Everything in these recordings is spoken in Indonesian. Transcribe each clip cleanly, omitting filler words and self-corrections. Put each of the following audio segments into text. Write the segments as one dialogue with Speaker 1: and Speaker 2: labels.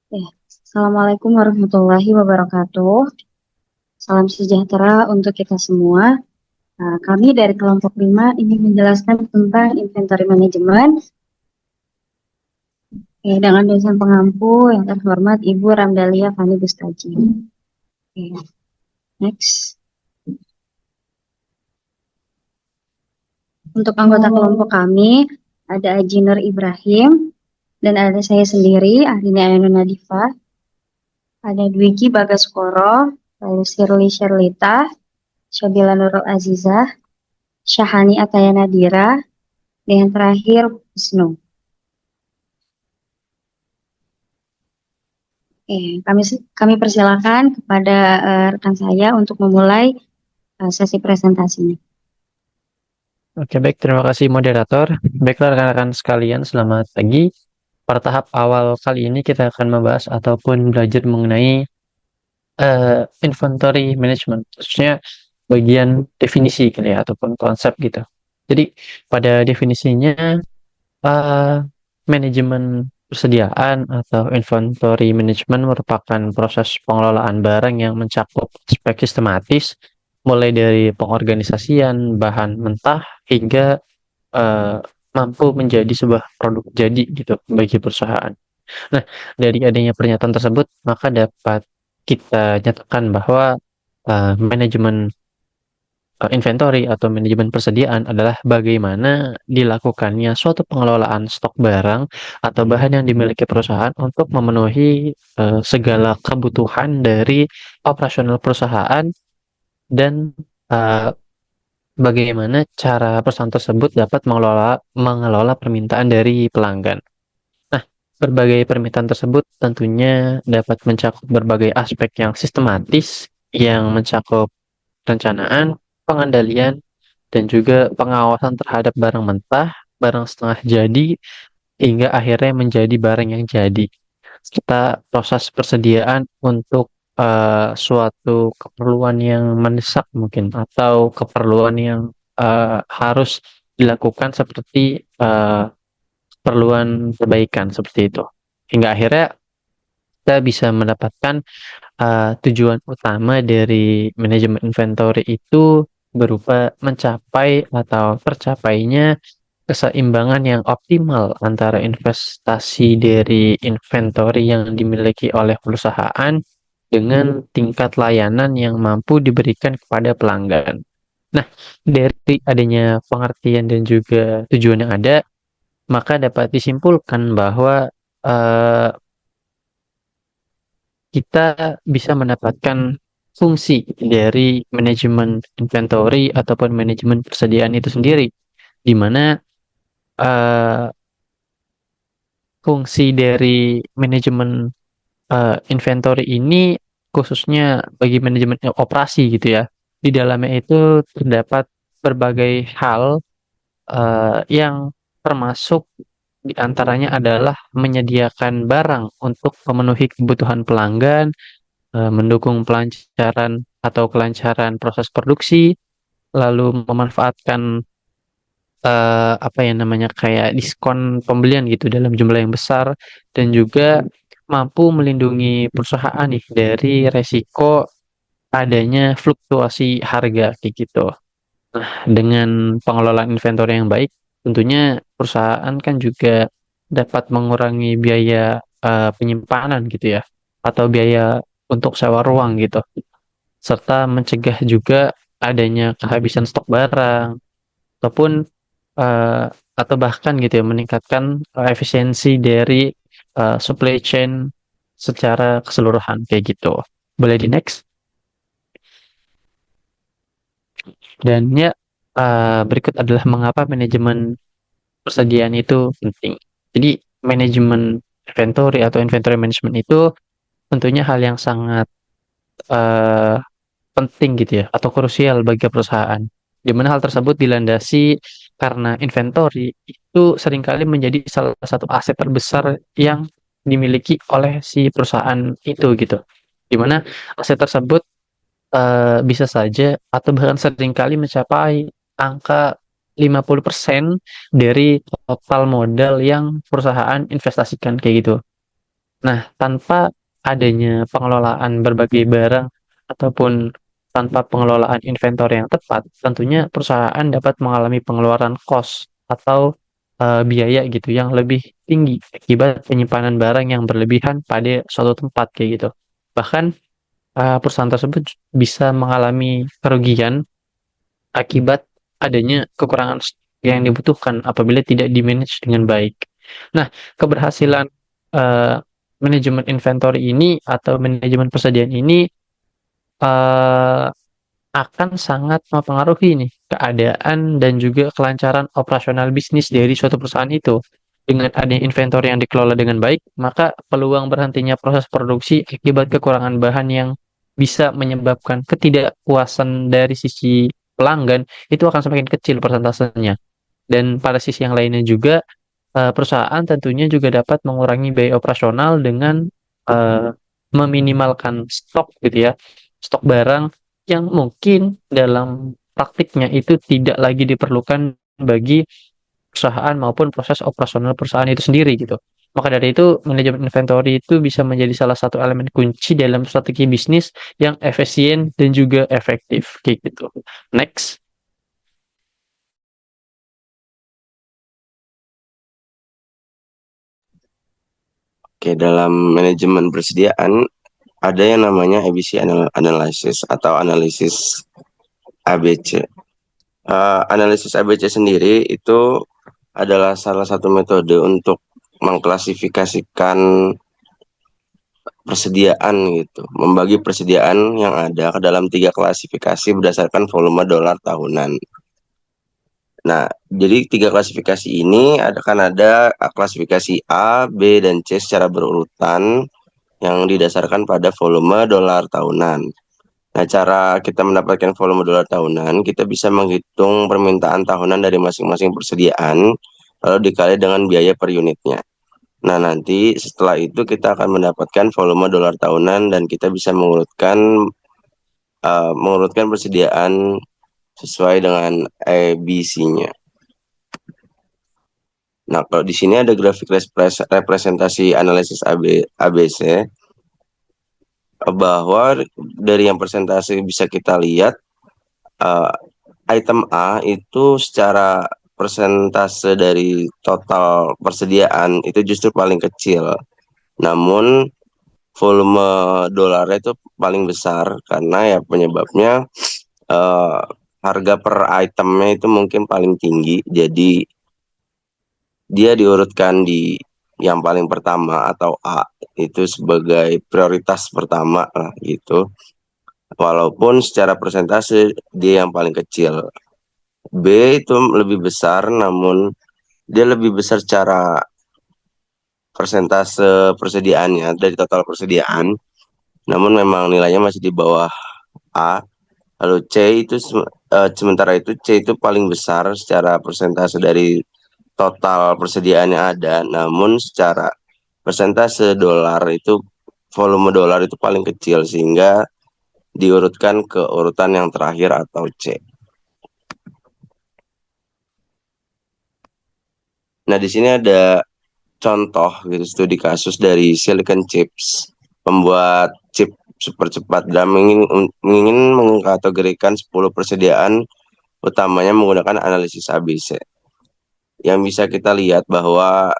Speaker 1: Ya, Assalamualaikum warahmatullahi wabarakatuh. Salam sejahtera untuk kita semua. Kami dari kelompok 5 ingin menjelaskan tentang inventory management dengan dosen pengampu yang terhormat Ibu Ramdalia Fani Bustaji. Next. Untuk anggota kelompok kami ada Haji Nur Ibrahim dan ada saya sendiri, Arini Ainun Nadifa, ada Dwiki Bagaskoro, lalu Shirley Sherlita, Syabila Nurul Azizah, Syahani Ataya Nadira, dan yang terakhir Wisnu. Kami persilakan kepada rekan saya untuk memulai sesi presentasinya.
Speaker 2: Oke, baik. Terima kasih moderator. Baiklah rekan-rekan sekalian, selamat pagi. Pada tahap awal kali ini kita akan membahas ataupun belajar mengenai inventory management, khususnya bagian definisi kali ya, ataupun konsep gitu. Jadi pada definisinya, eh, manajemen persediaan atau inventory management merupakan proses pengelolaan barang yang mencakup aspek sistematis, mulai dari pengorganisasian bahan mentah hingga eh, mampu menjadi sebuah produk jadi gitu bagi perusahaan. Nah, dari adanya pernyataan tersebut, maka dapat kita nyatakan bahwa manajemen inventory atau manajemen persediaan adalah bagaimana dilakukannya suatu pengelolaan stok barang atau bahan yang dimiliki perusahaan untuk memenuhi segala kebutuhan dari operasional perusahaan dan eh, bagaimana cara perusahaan tersebut dapat mengelola permintaan dari pelanggan. Nah, berbagai permintaan tersebut tentunya dapat mencakup berbagai aspek yang sistematis yang mencakup perencanaan, pengendalian, dan juga pengawasan terhadap barang mentah, barang setengah jadi, hingga akhirnya menjadi barang yang jadi. Serta proses persediaan untuk suatu keperluan yang mendesak mungkin, atau keperluan yang harus dilakukan seperti keperluan perbaikan seperti itu. Hingga akhirnya kita bisa mendapatkan tujuan utama dari manajemen inventory itu berupa mencapai atau tercapainya keseimbangan yang optimal antara investasi dari inventory yang dimiliki oleh perusahaan dengan tingkat layanan yang mampu diberikan kepada pelanggan. Nah, dari adanya pengertian dan juga tujuan yang ada, maka dapat disimpulkan bahwa eh, kita bisa mendapatkan fungsi dari manajemen inventory ataupun manajemen persediaan itu sendiri, di mana eh, fungsi dari manajemen inventory ini khususnya bagi manajemen operasi gitu ya. Di dalamnya itu terdapat berbagai hal yang termasuk di antaranya adalah menyediakan barang untuk memenuhi kebutuhan pelanggan, mendukung pelancaran atau kelancaran proses produksi, lalu memanfaatkan apa yang namanya kayak diskon pembelian gitu dalam jumlah yang besar, dan juga mampu melindungi perusahaan nih dari resiko adanya fluktuasi harga kayak gitu. Dengan pengelolaan inventory yang baik, tentunya perusahaan kan juga dapat mengurangi biaya penyimpanan gitu ya, atau biaya untuk sewa ruang gitu, serta mencegah juga adanya kehabisan stok barang, ataupun eh, atau bahkan gitu ya meningkatkan efisiensi dari supply chain secara keseluruhan kayak gitu. Boleh di next. Dan ya, berikut adalah mengapa manajemen persediaan itu penting. Jadi manajemen inventory atau inventory management itu tentunya hal yang sangat eh, penting gitu ya, atau krusial bagi perusahaan. Di mana hal tersebut dilandasi karena inventory itu seringkali menjadi salah satu aset terbesar yang dimiliki oleh si perusahaan itu gitu. Di mana aset tersebut bisa saja atau bahkan seringkali mencapai angka 50% dari total modal yang perusahaan investasikan kayak gitu. Nah, tanpa adanya pengelolaan berbagai barang ataupun tanpa pengelolaan inventory yang tepat, tentunya perusahaan dapat mengalami pengeluaran kos atau biaya gitu yang lebih tinggi akibat penyimpanan barang yang berlebihan pada suatu tempat kayak gitu. Bahkan perusahaan tersebut bisa mengalami kerugian akibat adanya kekurangan stok yang dibutuhkan apabila tidak di-manage dengan baik. Nah, keberhasilan eee, manajemen inventory ini atau manajemen persediaan ini, eee, akan sangat mempengaruhi nih keadaan dan juga kelancaran operasional bisnis dari suatu perusahaan itu. Dengan adanya inventory yang dikelola dengan baik, maka peluang berhentinya proses produksi akibat kekurangan bahan yang bisa menyebabkan ketidakpuasan dari sisi pelanggan itu akan semakin kecil persentasenya. Dan pada sisi yang lainnya juga, perusahaan tentunya juga dapat mengurangi biaya operasional dengan, eee, meminimalkan stok gitu ya, stok barang yang mungkin dalam praktiknya itu tidak lagi diperlukan bagi perusahaan maupun proses operasional perusahaan itu sendiri gitu. Maka dari itu, manajemen inventory itu bisa menjadi salah satu elemen kunci dalam strategi bisnis yang efisien dan juga efektif, kayak gitu. Next.
Speaker 3: Oke, dalam manajemen persediaan ada yang namanya ABC analysis atau analisis ABC. Analisis ABC sendiri itu adalah salah satu metode untuk mengklasifikasikan persediaan gitu, membagi persediaan yang ada ke dalam 3 klasifikasi berdasarkan volume dolar tahunan. Nah, jadi 3 klasifikasi ini kan ada klasifikasi A, B, dan C secara berurutan yang didasarkan pada volume dolar tahunan. Nah, cara kita mendapatkan volume dolar tahunan, kita bisa menghitung permintaan tahunan dari masing-masing persediaan, lalu dikali dengan biaya per unitnya. Nah, nanti setelah itu kita akan mendapatkan volume dolar tahunan dan kita bisa mengurutkan persediaan sesuai dengan ABC-nya. Nah, kalau di sini ada grafik representasi analisis ABC, bahwa dari yang persentase bisa kita lihat, item A itu secara persentase dari total persediaan itu justru paling kecil. Namun volume dolarnya itu paling besar karena ya penyebabnya harga per itemnya itu mungkin paling tinggi. Jadi dia diurutkan di yang paling pertama atau A itu sebagai prioritas pertama lah gitu. Walaupun secara persentase dia yang paling kecil. B itu lebih besar namun dia lebih besar secara persentase persediaannya dari total persediaan. Namun memang nilainya masih di bawah A. Lalu sementara itu C itu paling besar secara persentase dari total persediaan yang ada, namun secara persentase dolar itu volume dolar itu paling kecil sehingga diurutkan ke urutan yang terakhir atau C. Nah, di sini ada contoh gitu studi kasus dari Silicon Chips, pembuat chip super cepat dan ingin mengkategorikan 10 persediaan utamanya menggunakan analisis ABC. Yang bisa kita lihat bahwa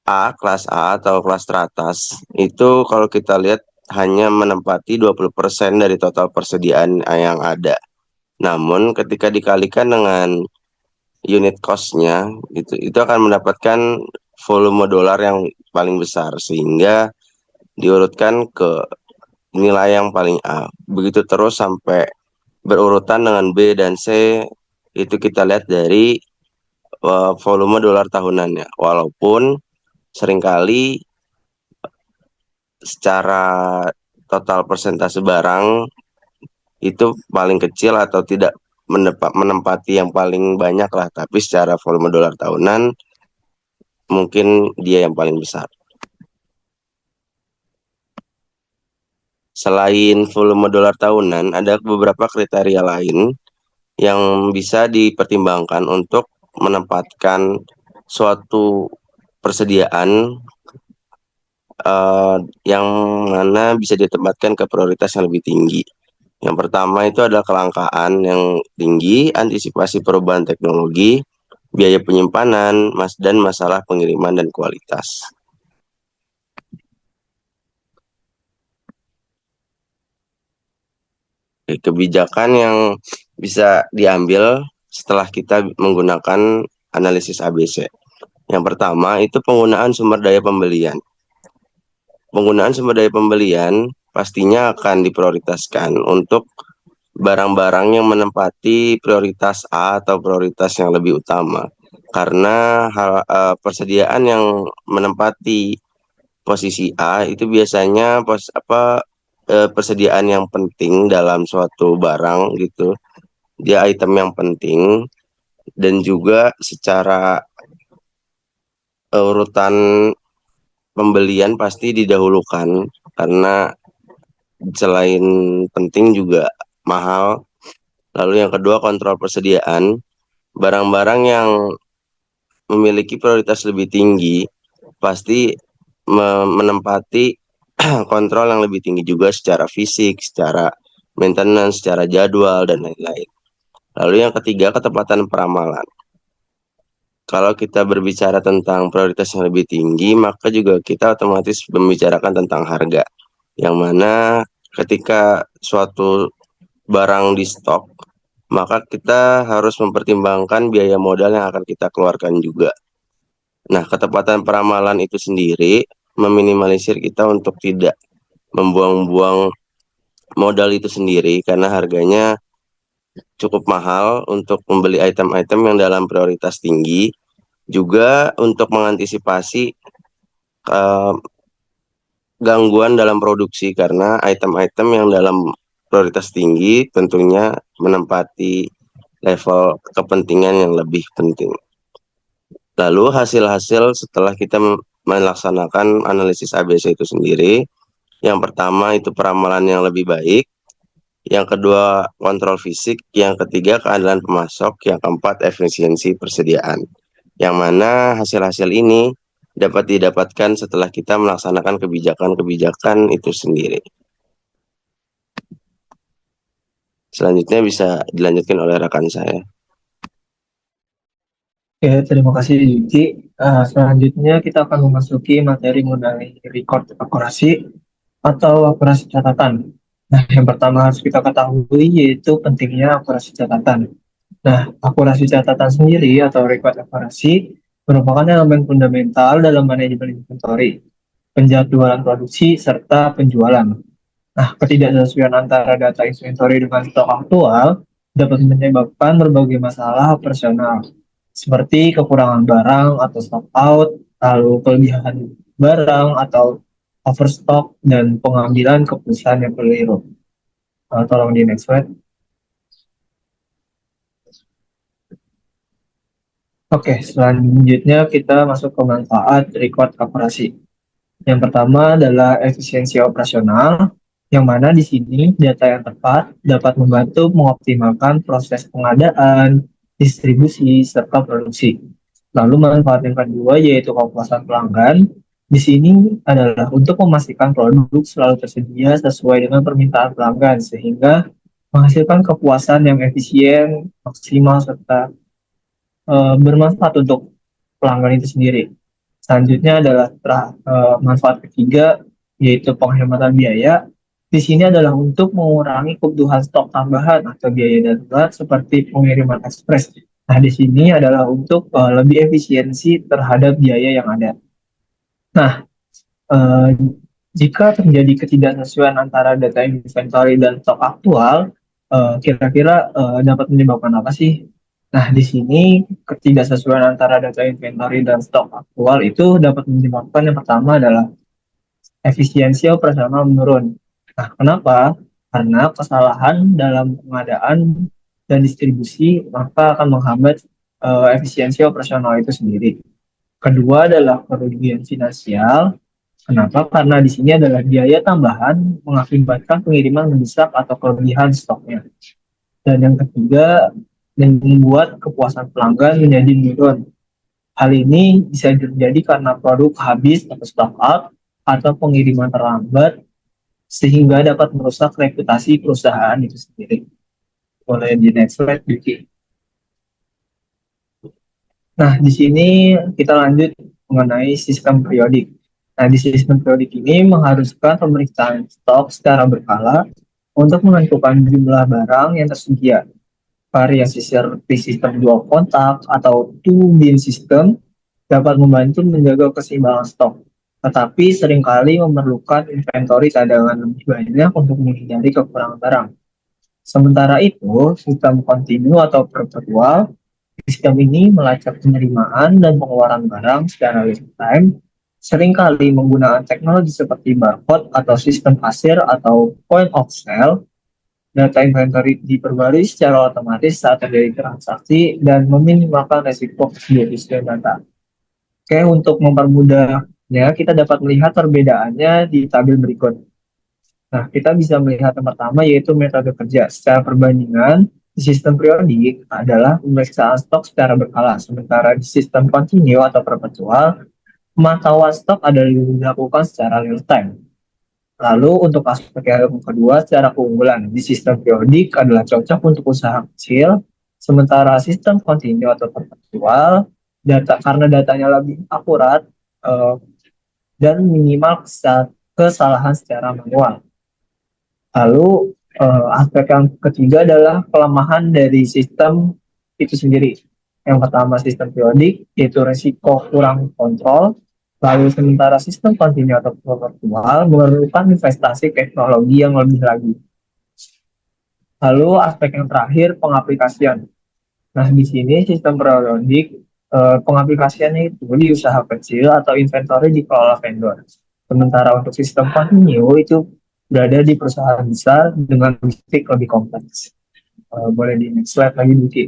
Speaker 3: kelas A atau kelas teratas itu kalau kita lihat hanya menempati 20% dari total persediaan yang ada. Namun ketika dikalikan dengan unit cost-nya itu akan mendapatkan volume dolar yang paling besar sehingga diurutkan ke nilai yang paling A. Begitu terus sampai berurutan dengan B dan C itu kita lihat dari volume dolar tahunannya. Walaupun seringkali secara total persentase barang itu paling kecil atau tidak menempati yang paling banyak lah, tapi secara volume dolar tahunan mungkin dia yang paling besar. Selain volume dolar tahunan, ada beberapa kriteria lain yang bisa dipertimbangkan untuk menempatkan suatu persediaan yang mana bisa ditempatkan ke prioritas yang lebih tinggi. Yang pertama itu adalah kelangkaan yang tinggi, antisipasi perubahan teknologi, biaya penyimpanan, dan masalah pengiriman dan kualitas. Kebijakan yang bisa diambil setelah kita menggunakan analisis ABC. Yang pertama itu penggunaan sumber daya pembelian. Penggunaan sumber daya pembelian pastinya akan diprioritaskan untuk barang-barang yang menempati prioritas A atau prioritas yang lebih utama. Karena persediaan yang menempati posisi A itu biasanya persediaan yang penting dalam suatu barang gitu. Dia item yang penting dan juga secara urutan pembelian pasti didahulukan karena selain penting juga mahal. Lalu yang kedua kontrol persediaan. Barang-barang yang memiliki prioritas lebih tinggi pasti menempati kontrol yang lebih tinggi juga secara fisik, secara maintenance, secara jadwal, dan lain-lain. Lalu yang ketiga, ketepatan peramalan. Kalau kita berbicara tentang prioritas yang lebih tinggi, maka juga kita otomatis membicarakan tentang harga. Yang mana ketika suatu barang di stok, maka kita harus mempertimbangkan biaya modal yang akan kita keluarkan juga. Nah, ketepatan peramalan itu sendiri meminimalisir kita untuk tidak membuang-buang modal itu sendiri karena harganya cukup mahal untuk membeli item-item yang dalam prioritas tinggi, juga untuk mengantisipasi gangguan dalam produksi karena item-item yang dalam prioritas tinggi tentunya menempati level kepentingan yang lebih penting. Lalu hasil-hasil setelah kita melaksanakan analisis ABC itu sendiri, yang pertama itu peramalan yang lebih baik, yang kedua kontrol fisik, yang ketiga keandalan pemasok, yang keempat efisiensi persediaan. Yang mana hasil-hasil ini dapat didapatkan setelah kita melaksanakan kebijakan-kebijakan itu sendiri. Selanjutnya bisa dilanjutkan oleh rekan saya.
Speaker 4: Oke, terima kasih Yuki. Selanjutnya kita akan memasuki materi mengenai record akurasi atau akurasi catatan. Nah, yang pertama harus kita ketahui yaitu pentingnya akurasi catatan. Nah, akurasi catatan sendiri atau record akurasi merupakan elemen fundamental dalam manajemen inventory, penjadwalan produksi, serta penjualan. Nah, ketidaksesuaian antara data inventory dengan stok aktual dapat menyebabkan berbagai masalah operasional, seperti kekurangan barang atau stock out, lalu kelebihan barang atau overstock, dan pengambilan keputusan yang keliru. Tolong di next slide. Oke, selanjutnya kita masuk ke manfaat record akurasi. Yang pertama adalah efisiensi operasional, yang mana di sini data yang tepat dapat membantu mengoptimalkan proses pengadaan, distribusi, serta produksi. Lalu manfaat yang kedua yaitu kepuasan pelanggan. Di sini adalah untuk memastikan produk selalu tersedia sesuai dengan permintaan pelanggan, sehingga menghasilkan kepuasan yang efisien, maksimal, serta bermanfaat untuk pelanggan itu sendiri. Selanjutnya adalah manfaat ketiga, yaitu penghematan biaya. Di sini adalah untuk mengurangi kebutuhan stok tambahan atau biaya darurat seperti pengiriman ekspres. Nah, di sini adalah untuk lebih efisiensi terhadap biaya yang ada. Nah, jika terjadi ketidaksesuaian antara data inventory dan stok aktual, kira-kira dapat menyebabkan apa sih? Nah, di sini ketidaksesuaian antara data inventory dan stok aktual itu dapat menyebabkan yang pertama adalah efisiensi operasional menurun. Nah, kenapa? Karena kesalahan dalam pengadaan dan distribusi maka akan menghambat efisiensi operasional itu sendiri. Kedua adalah kerugian finansial. Kenapa? Karena di sini adalah biaya tambahan mengakibatkan pengiriman mendesak atau kelebihan stoknya. Dan yang ketiga, membuat kepuasan pelanggan menjadi menurun. Hal ini bisa terjadi karena produk habis atau stock out atau pengiriman terlambat sehingga dapat merusak reputasi perusahaan itu sendiri. Boleh di next slide, Vicky. Nah, di sini kita lanjut mengenai sistem periodik. Nah, di sistem periodik ini mengharuskan pemeriksaan stok secara berkala untuk menentukan jumlah barang yang tersedia. Variasi seperti sistem dual kontak atau two-bin system dapat membantu menjaga keseimbangan stok, tetapi seringkali memerlukan inventory cadangan lebih banyak untuk menghindari kekurangan barang. Sementara itu, sistem kontinu atau perpetual, sistem ini melacak penerimaan dan pengeluaran barang secara real time, seringkali menggunakan teknologi seperti barcode atau sistem kasir atau point of sale. Data inventory diperbarui secara otomatis saat terjadi transaksi dan meminimalkan resiko keseluruhan data. Oke, untuk mempermudahnya, kita dapat melihat perbedaannya di tabel berikut. Nah, kita bisa melihat yang pertama yaitu metode kerja. Secara perbandingan, di sistem periodik adalah pemeriksaan stok secara berkala, sementara di sistem kontinu atau perpetual, pemantauan stok adalah dilakukan secara real time. Lalu untuk aspek yang kedua, secara keunggulan di sistem periodik adalah cocok untuk usaha kecil, sementara sistem kontinu atau perpetual karena datanya lebih akurat eh, dan minimal kesalahan secara manual. Lalu aspek yang ketiga adalah kelemahan dari sistem itu sendiri. Yang pertama sistem periodik, yaitu resiko kurang kontrol. Lalu sementara sistem kontinu atau perpetual memerlukan investasi teknologi yang lebih lagi. Lalu aspek yang terakhir pengaplikasian. Nah, di sini sistem periodik pengaplikasiannya itu di usaha kecil atau inventory dikelola vendor. Sementara untuk sistem kontinu itu berada di perusahaan besar dengan logistik lebih kompleks. Boleh di next slide lagi, Buki.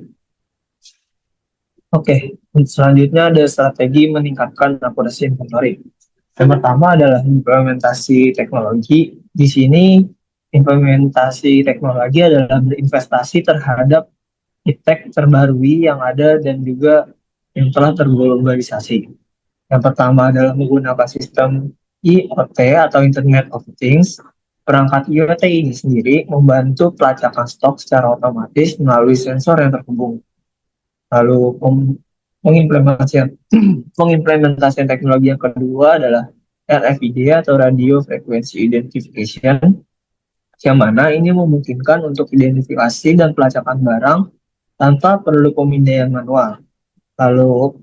Speaker 4: Oke, selanjutnya ada strategi meningkatkan akurasi inventory. Yang pertama adalah implementasi teknologi. Di sini implementasi teknologi adalah berinvestasi terhadap iptek terbarui yang ada dan juga yang telah terglobalisasi. Yang pertama adalah menggunakan sistem IoT atau Internet of Things. Perangkat IoT ini sendiri membantu pelacakan stok secara otomatis melalui sensor yang terhubung. Lalu mengimplementasikan pengimplementasian teknologi yang kedua adalah RFID atau Radio Frequency Identification, yang mana ini memungkinkan untuk identifikasi dan pelacakan barang tanpa perlu pemindaian manual. Lalu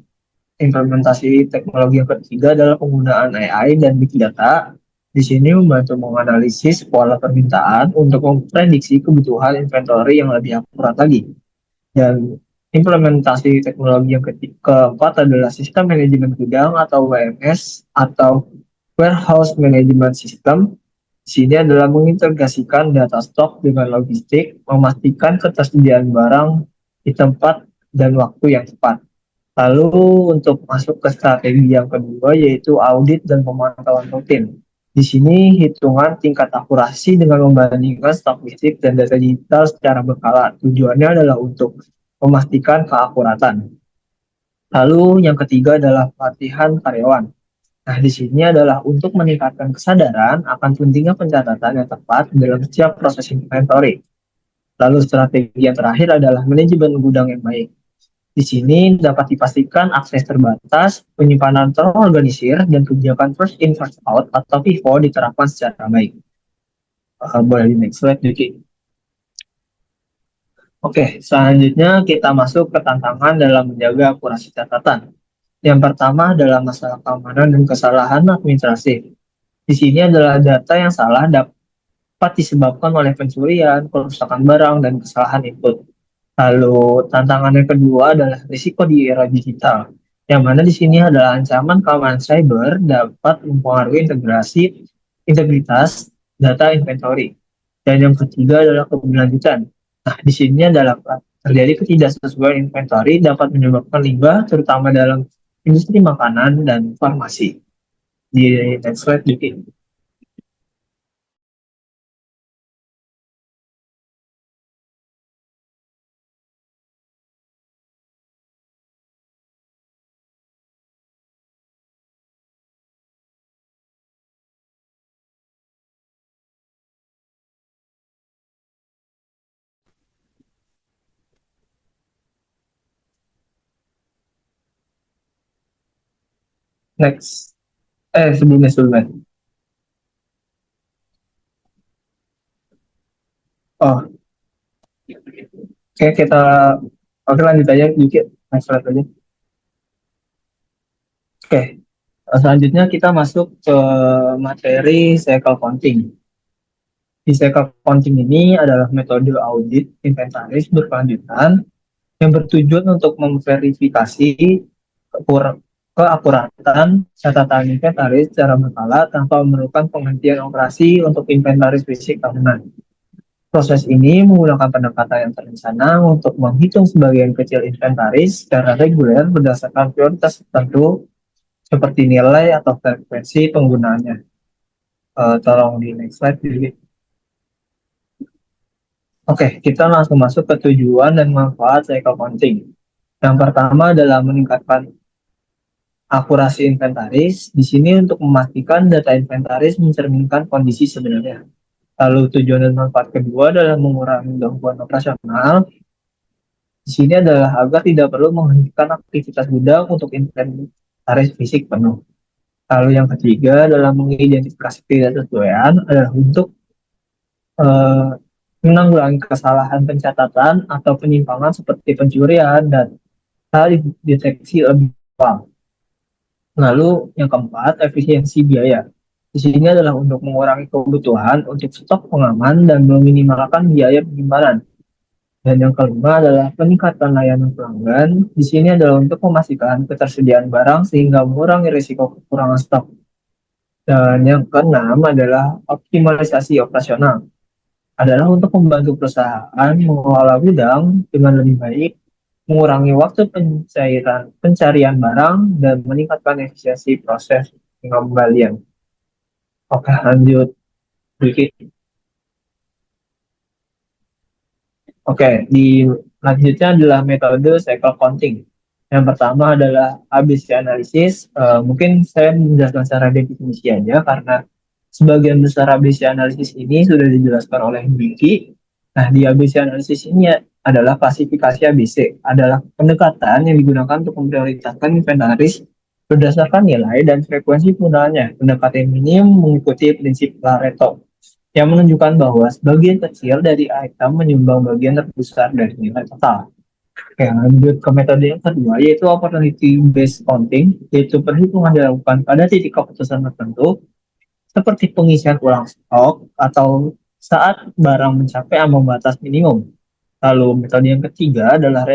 Speaker 4: implementasi teknologi yang ketiga adalah penggunaan AI dan Big Data. Di sini membantu menganalisis pola permintaan untuk memprediksi kebutuhan inventory yang lebih akurat lagi. Dan implementasi teknologi yang keempat adalah sistem manajemen gudang atau WMS atau Warehouse Management System. Di sini adalah mengintegrasikan data stok dengan logistik, memastikan ketersediaan barang di tempat dan waktu yang tepat. Lalu untuk masuk ke strategi yang kedua yaitu audit dan pemantauan rutin. Di sini hitungan tingkat akurasi dengan membandingkan stok fisik dan data digital secara berkala. Tujuannya adalah untuk memastikan keakuratan. Lalu yang ketiga adalah pelatihan karyawan. Nah, di sini adalah untuk meningkatkan kesadaran akan pentingnya pencatatan yang tepat dalam setiap proses inventory. Lalu strategi yang terakhir adalah manajemen gudang yang baik. Di sini dapat dipastikan akses terbatas, penyimpanan terorganisir, dan kebijakan first in first out atau FIFO diterapkan secara baik. Boleh di next slide, Yuki. Oke, selanjutnya kita masuk ke tantangan dalam menjaga akurasi catatan. Yang pertama adalah masalah keamanan dan kesalahan administrasi. Di sini adalah data yang salah dapat disebabkan oleh pencurian, kerusakan barang, dan kesalahan input. Lalu tantangan yang kedua adalah risiko di era digital, yang mana di sini adalah ancaman keamanan cyber dapat mempengaruhi integritas data inventory. Dan yang ketiga adalah keberlanjutan. Nah, di sini adalah terjadi ketidaksesuaian inventory dapat menyebabkan limbah, terutama dalam industri makanan dan farmasi. Di next slide, Diki. Next. Sebelumnya. Oh, oke kita oke lanjut aja dikit. Next slide aja. Oke, selanjutnya kita masuk ke materi cycle counting. Di cycle counting ini adalah metode audit inventaris berkelanjutan yang bertujuan untuk memverifikasi keakuratan catatan inventaris secara berkala tanpa memerlukan penghentian operasi untuk inventaris fisik tahunan. Proses ini menggunakan pendekatan yang terencana untuk menghitung sebagian kecil inventaris secara reguler berdasarkan prioritas tertentu seperti nilai atau frekuensi penggunaannya. Tolong di next slide. Oke, kita langsung masuk ke tujuan dan manfaat cycle counting. Yang pertama adalah meningkatkan akurasi inventaris. Di sini untuk memastikan data inventaris mencerminkan kondisi sebenarnya. Lalu tujuan dan manfaat kedua adalah mengurangi gangguan operasional. Di sini adalah agar tidak perlu menghentikan aktivitas gudang untuk inventaris fisik penuh. Lalu yang ketiga adalah mengidentifikasi ketidaksesuaian adalah untuk menanggulangi kesalahan pencatatan atau penyimpangan seperti pencurian dan deteksi lebih awal. Lalu yang keempat, efisiensi biaya. Di sini adalah untuk mengurangi kebutuhan untuk stok pengaman dan meminimalkan biaya penyimpanan. Dan yang kelima adalah peningkatan layanan pelanggan. Di sini adalah untuk memastikan ketersediaan barang sehingga mengurangi risiko kekurangan stok. Dan yang keenam adalah optimalisasi operasional. Adalah untuk membantu perusahaan mengelola gudang dengan lebih baik, mengurangi waktu pencarian barang, dan meningkatkan efisiensi proses pengembalian. Oke, lanjut. Oke, selanjutnya adalah metode cycle counting. Yang pertama adalah ABC analysis. Mungkin saya menjelaskan secara definisi aja karena sebagian besar ABC analysis ini sudah dijelaskan oleh Vicky. Nah, di ABC analysis ini adalah klasifikasi ABC, adalah pendekatan yang digunakan untuk memprioritaskan inventaris berdasarkan nilai dan frekuensi penggunaannya. Pendekatan ini mengikuti prinsip Pareto yang menunjukkan bahwa sebagian kecil dari item menyumbang bagian terbesar dari nilai total. Oke, lanjut ke metode yang kedua, yaitu opportunity based counting, yaitu perhitungan dilakukan pada titik keputusan tertentu, seperti pengisian ulang stok atau saat barang mencapai ambang batas minimum. Lalu metode yang ketiga adalah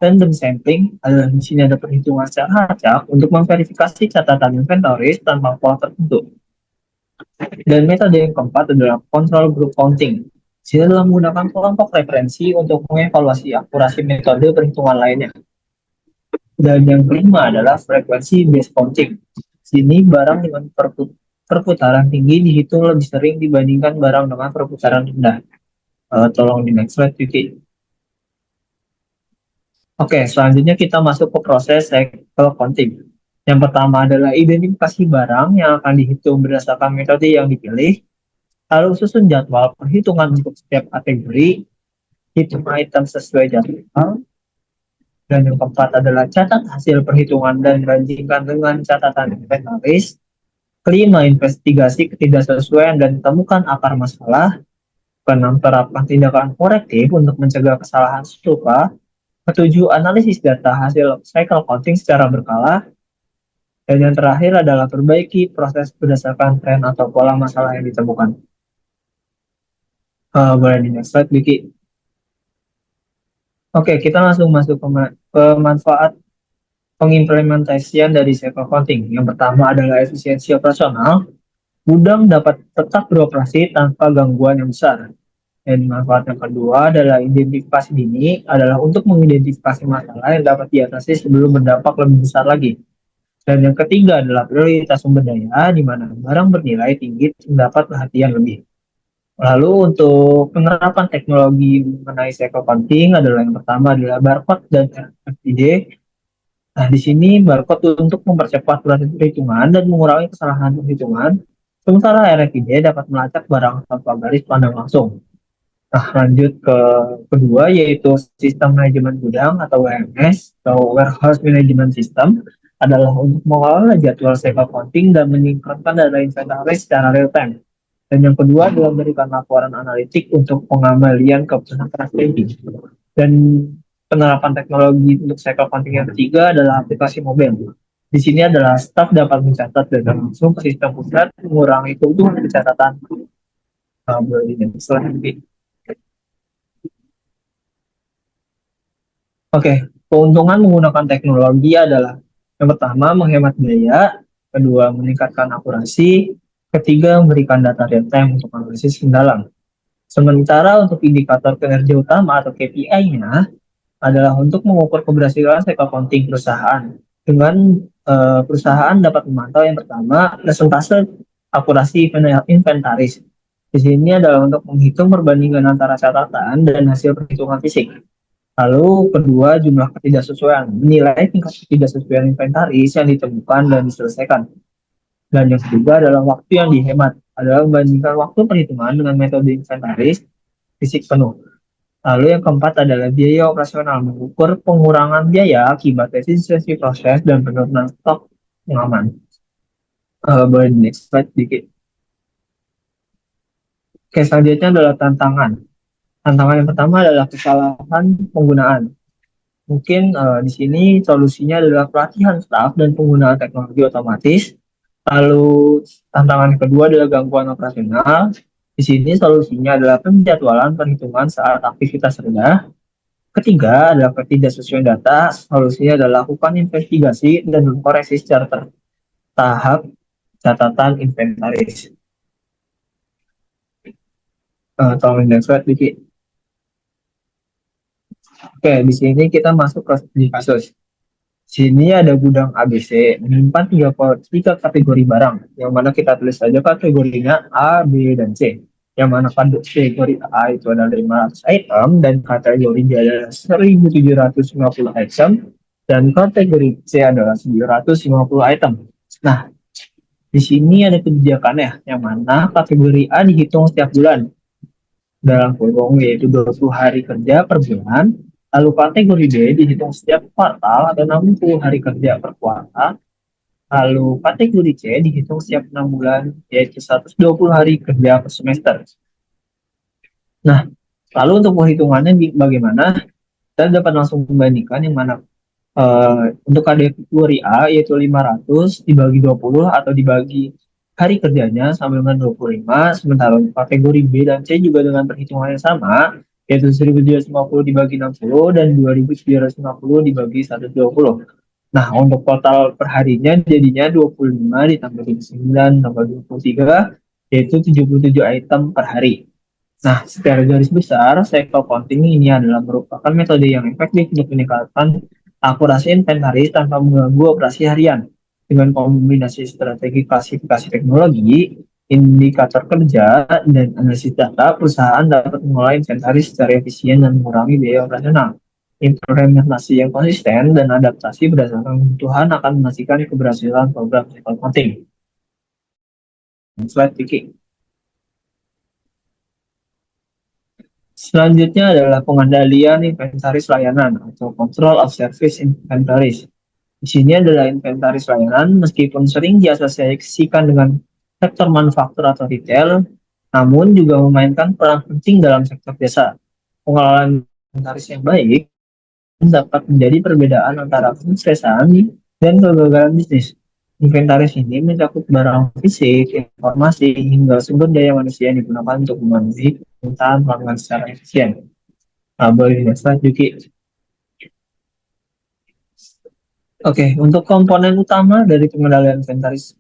Speaker 4: random sampling, adalah di sini ada perhitungan secara acak untuk memverifikasi catatan inventaris tanpa pola tertentu. Dan metode yang keempat adalah control group counting. Sini adalah menggunakan kelompok referensi untuk mengevaluasi akurasi metode perhitungan lainnya. Dan yang kelima adalah frekuensi based counting. Sini barang dengan perputaran tinggi dihitung lebih sering dibandingkan barang dengan perputaran rendah. Tolong di next slide, Vicky. Oke, selanjutnya kita masuk ke proses cycle counting. Yang pertama adalah identifikasi barang yang akan dihitung berdasarkan metode yang dipilih, lalu susun jadwal perhitungan untuk setiap kategori, hitung item sesuai jadwal, dan yang keempat adalah catat hasil perhitungan dan bandingkan dengan catatan inventaris. Kelima, investigasi ketidaksesuaian dan temukan akar masalah. Keenam, terapkan tindakan korektif untuk mencegah kesalahan serupa. Ketujuh, analisis data hasil cycle counting secara berkala. Dan yang terakhir adalah perbaiki proses berdasarkan tren atau pola masalah yang ditemukan. Boleh di next slide, Vicky. Oke, kita langsung masuk ke manfaat pengimplementasian dari cycle counting. Yang pertama adalah efisiensi operasional. Gudang dapat tetap beroperasi tanpa gangguan yang besar. Dan manfaat yang kedua adalah identifikasi dini, adalah untuk mengidentifikasi masalah yang dapat diatasi sebelum berdampak lebih besar lagi. Dan yang ketiga adalah prioritas sumber daya, di mana barang bernilai tinggi mendapat perhatian lebih. Lalu untuk penerapan teknologi mengenai cycle counting adalah yang pertama adalah barcode dan RFID. Nah, di sini barcode untuk mempercepat proses perhitungan dan mengurangi kesalahan perhitungan, sementara RFID dapat melacak barang tanpa garis pandang langsung. Nah, lanjut ke kedua, yaitu sistem manajemen gudang atau WMS atau Warehouse Management System. adalah untuk mengelola jadwal cycle counting dan menyinkronkan data inventaris secara real time. Dan yang kedua adalah memberikan laporan analitik untuk pengembalian keputusan strategi. Dan penerapan teknologi untuk cycle counting yang ketiga adalah aplikasi mobile. Di sini adalah staf dapat mencatat data langsung ke sistem pusat, mengurangi kebutuhan pencatatan. Selanjutnya. Oke, keuntungan menggunakan teknologi adalah yang pertama menghemat biaya, kedua meningkatkan akurasi, ketiga memberikan data real time untuk analisis mendalam. Sementara untuk indikator kinerja utama atau KPI-nya adalah untuk mengukur keberhasilan cycle counting perusahaan. Dengan perusahaan dapat memantau yang pertama persentase akurasi inventaris. Di sini adalah untuk menghitung perbandingan antara catatan dan hasil perhitungan fisik. Lalu kedua, jumlah ketidaksesuaian, menilai tingkat ketidaksesuaian inventaris yang ditemukan dan diselesaikan. Dan yang ketiga adalah waktu yang dihemat, adalah membandingkan waktu perhitungan dengan metode inventaris fisik penuh. Lalu yang keempat adalah biaya operasional, mengukur pengurangan biaya akibat efisiensi proses dan penurunan stok yang aman. Boleh next slide sedikit. Oke, selanjutnya adalah tantangan. Tantangan yang pertama adalah kesalahan penggunaan. Mungkin di sini solusinya adalah pelatihan staf dan penggunaan teknologi otomatis. Lalu tantangan kedua adalah gangguan operasional. Di sini solusinya adalah penjadwalan perhitungan saat aktivitas rendah. Ketiga adalah ketidaksesuaian data. Solusinya adalah lakukan investigasi dan koreksi secara bertahap catatan inventaris. Tolong next slide dikit. Oke, di sini kita masuk ke studi kasus. Sini ada gudang ABC menyimpan tiga kategori barang, yang mana kita tulis saja kategorinya A, B, dan C. Yang mana kategori A itu adalah 500 item dan kategori B adalah 1.750 item dan kategori C adalah 750 item. Nah, di sini ada kebijakannya, yang mana kategori A dihitung setiap bulan dalam kurung yaitu 20 hari kerja per bulan. Lalu kategori D dihitung setiap kuartal atau 60 hari kerja per kuartal. Lalu kategori C dihitung setiap 6 bulan yaitu 120 hari kerja per semester. Nah, lalu untuk perhitungannya bagaimana? Kita dapat langsung membandingkan yang mana untuk kategori A yaitu 500 dibagi 20 atau dibagi hari kerjanya sama dengan 25, sementara untuk kategori B dan C juga dengan perhitungan yang sama, yaitu 1.750 dibagi 60 dan 2.750 dibagi 120. Nah, untuk total perharinya jadinya 25 ditambah 29 tambah 23, yaitu 77 item per hari. Nah, secara garis besar, cycle counting ini adalah merupakan metode yang efektif untuk meningkatkan akurasi inventaris tanpa mengganggu operasi harian. Dengan kombinasi strategi klasifikasi teknologi, indikator kerja, dan analisis data, perusahaan dapat mengelola inventaris secara efisien dan mengurangi biaya operasional. Implementasi yang konsisten dan adaptasi berdasarkan kebutuhan akan memastikan keberhasilan program cycle counting. Slide Vicky. Selanjutnya adalah pengendalian inventaris layanan atau control of service inventories. Di sini adalah inventaris layanan, meskipun sering diasosiasikan dengan sektor manufaktur atau retail, namun juga memainkan peran penting dalam sektor jasa. Pengelolaan inventaris yang baik dapat menjadi perbedaan antara kesuksesan dan kegagalan bisnis. Inventaris ini mencakup barang fisik, informasi, hingga sumber daya manusia yang digunakan untuk memenuhi kebutuhan pelanggan secara efisien. Boleh slide Yuki. Oke, untuk komponen utama dari pengendalian inventaris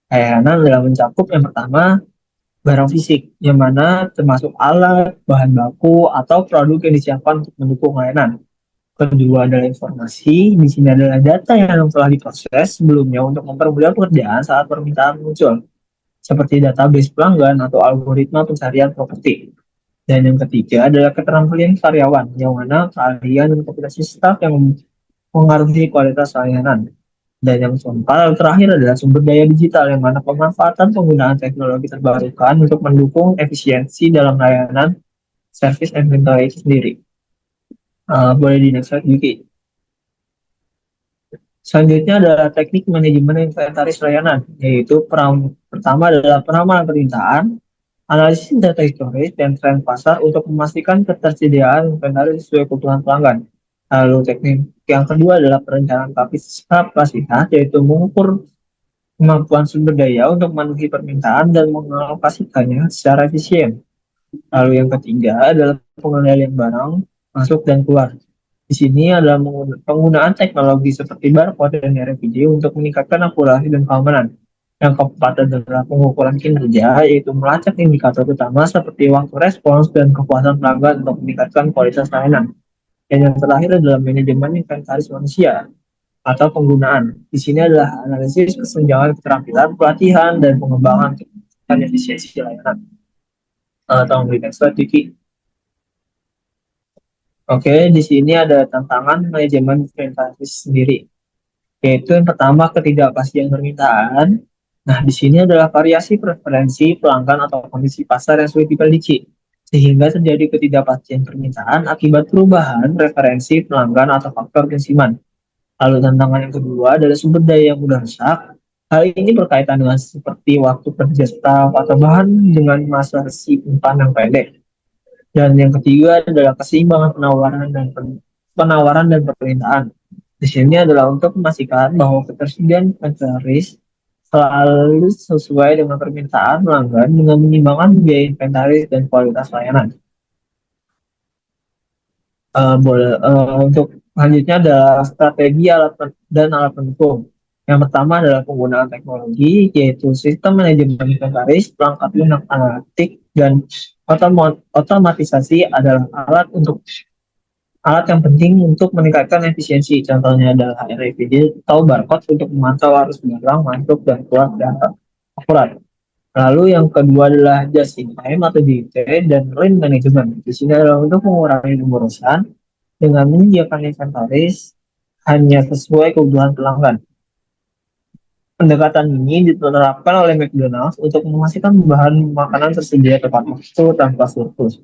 Speaker 4: layanan adalah mencakup yang pertama barang fisik, yang mana termasuk alat, bahan baku, atau produk yang disiapkan untuk mendukung layanan. Kedua adalah informasi, di sini adalah data yang telah diproses sebelumnya untuk mempermudah pekerjaan saat permintaan muncul, seperti database pelanggan atau algoritma pencarian properti. Dan yang ketiga adalah keterampilan karyawan, yang mana keahlian dan kompetensi staf yang mengaruhi kualitas layanan. Dan yang keempat terakhir adalah sumber daya digital, yang mana pemanfaatan penggunaan teknologi terbarukan untuk mendukung efisiensi dalam layanan service inventory itu sendiri. Boleh di next slide Yuki. Selanjutnya adalah teknik manajemen inventaris layanan, yaitu pertama adalah penamalan permintaan, analisis data historis, dan tren pasar untuk memastikan ketersediaan inventaris sesuai kebutuhan pelanggan. Lalu teknik yang kedua adalah perencanaan kapasitas, yaitu mengukur kemampuan sumber daya untuk memenuhi permintaan dan mengalokasikannya secara efisien. Lalu yang ketiga adalah pengendalian barang masuk dan keluar. Di sini adalah penggunaan teknologi seperti barcode dan RFID untuk meningkatkan akurasi dan keamanan. Yang keempat adalah pengukuran kinerja, yaitu melacak indikator utama seperti waktu respons dan kepuasan pelanggan untuk meningkatkan kualitas layanan. Dan yang terakhir adalah manajemen inventaris manusia atau penggunaan. Di sini adalah analisis kesenjangan keterampilan, pelatihan, dan pengembangan efisiensi layanan. Tolong berikan slide, Diki. Oke, di sini ada tantangan manajemen inventaris sendiri, yaitu yang pertama ketidakpastian permintaan. Nah, di sini adalah variasi preferensi pelanggan atau kondisi pasar yang sulit diprediksi, sehingga terjadi ketidakpastian permintaan akibat perubahan referensi pelanggan atau faktor musiman. Lalu tantangan yang kedua adalah sumber daya yang mudah rusak. Hal ini berkaitan dengan seperti waktu kerja staf atau bahan dengan masa simpan yang pendek. Dan yang ketiga adalah keseimbangan penawaran dan permintaan. Di sini adalah untuk memastikan bahwa ketersediaan inventaris selalu sesuai dengan permintaan pelanggan dengan menyeimbangkan biaya inventaris dan kualitas layanan. Untuk selanjutnya adalah strategi dan alat pendukung. Yang pertama adalah penggunaan teknologi, yaitu sistem manajemen inventaris, perangkat lunak analitik, dan otomatisasi adalah alat yang penting untuk meningkatkan efisiensi. Contohnya adalah RFID atau barcode untuk memantau arus barang masuk dan keluar data akurat. Lalu yang kedua adalah just in time atau JIT dan lean management. Di sini adalah untuk mengurangi urusan dengan menyediakan inventaris hanya sesuai kebutuhan pelanggan. Pendekatan ini diterapkan oleh McDonald's untuk memastikan bahan makanan tersedia tepat waktu tanpa surplus.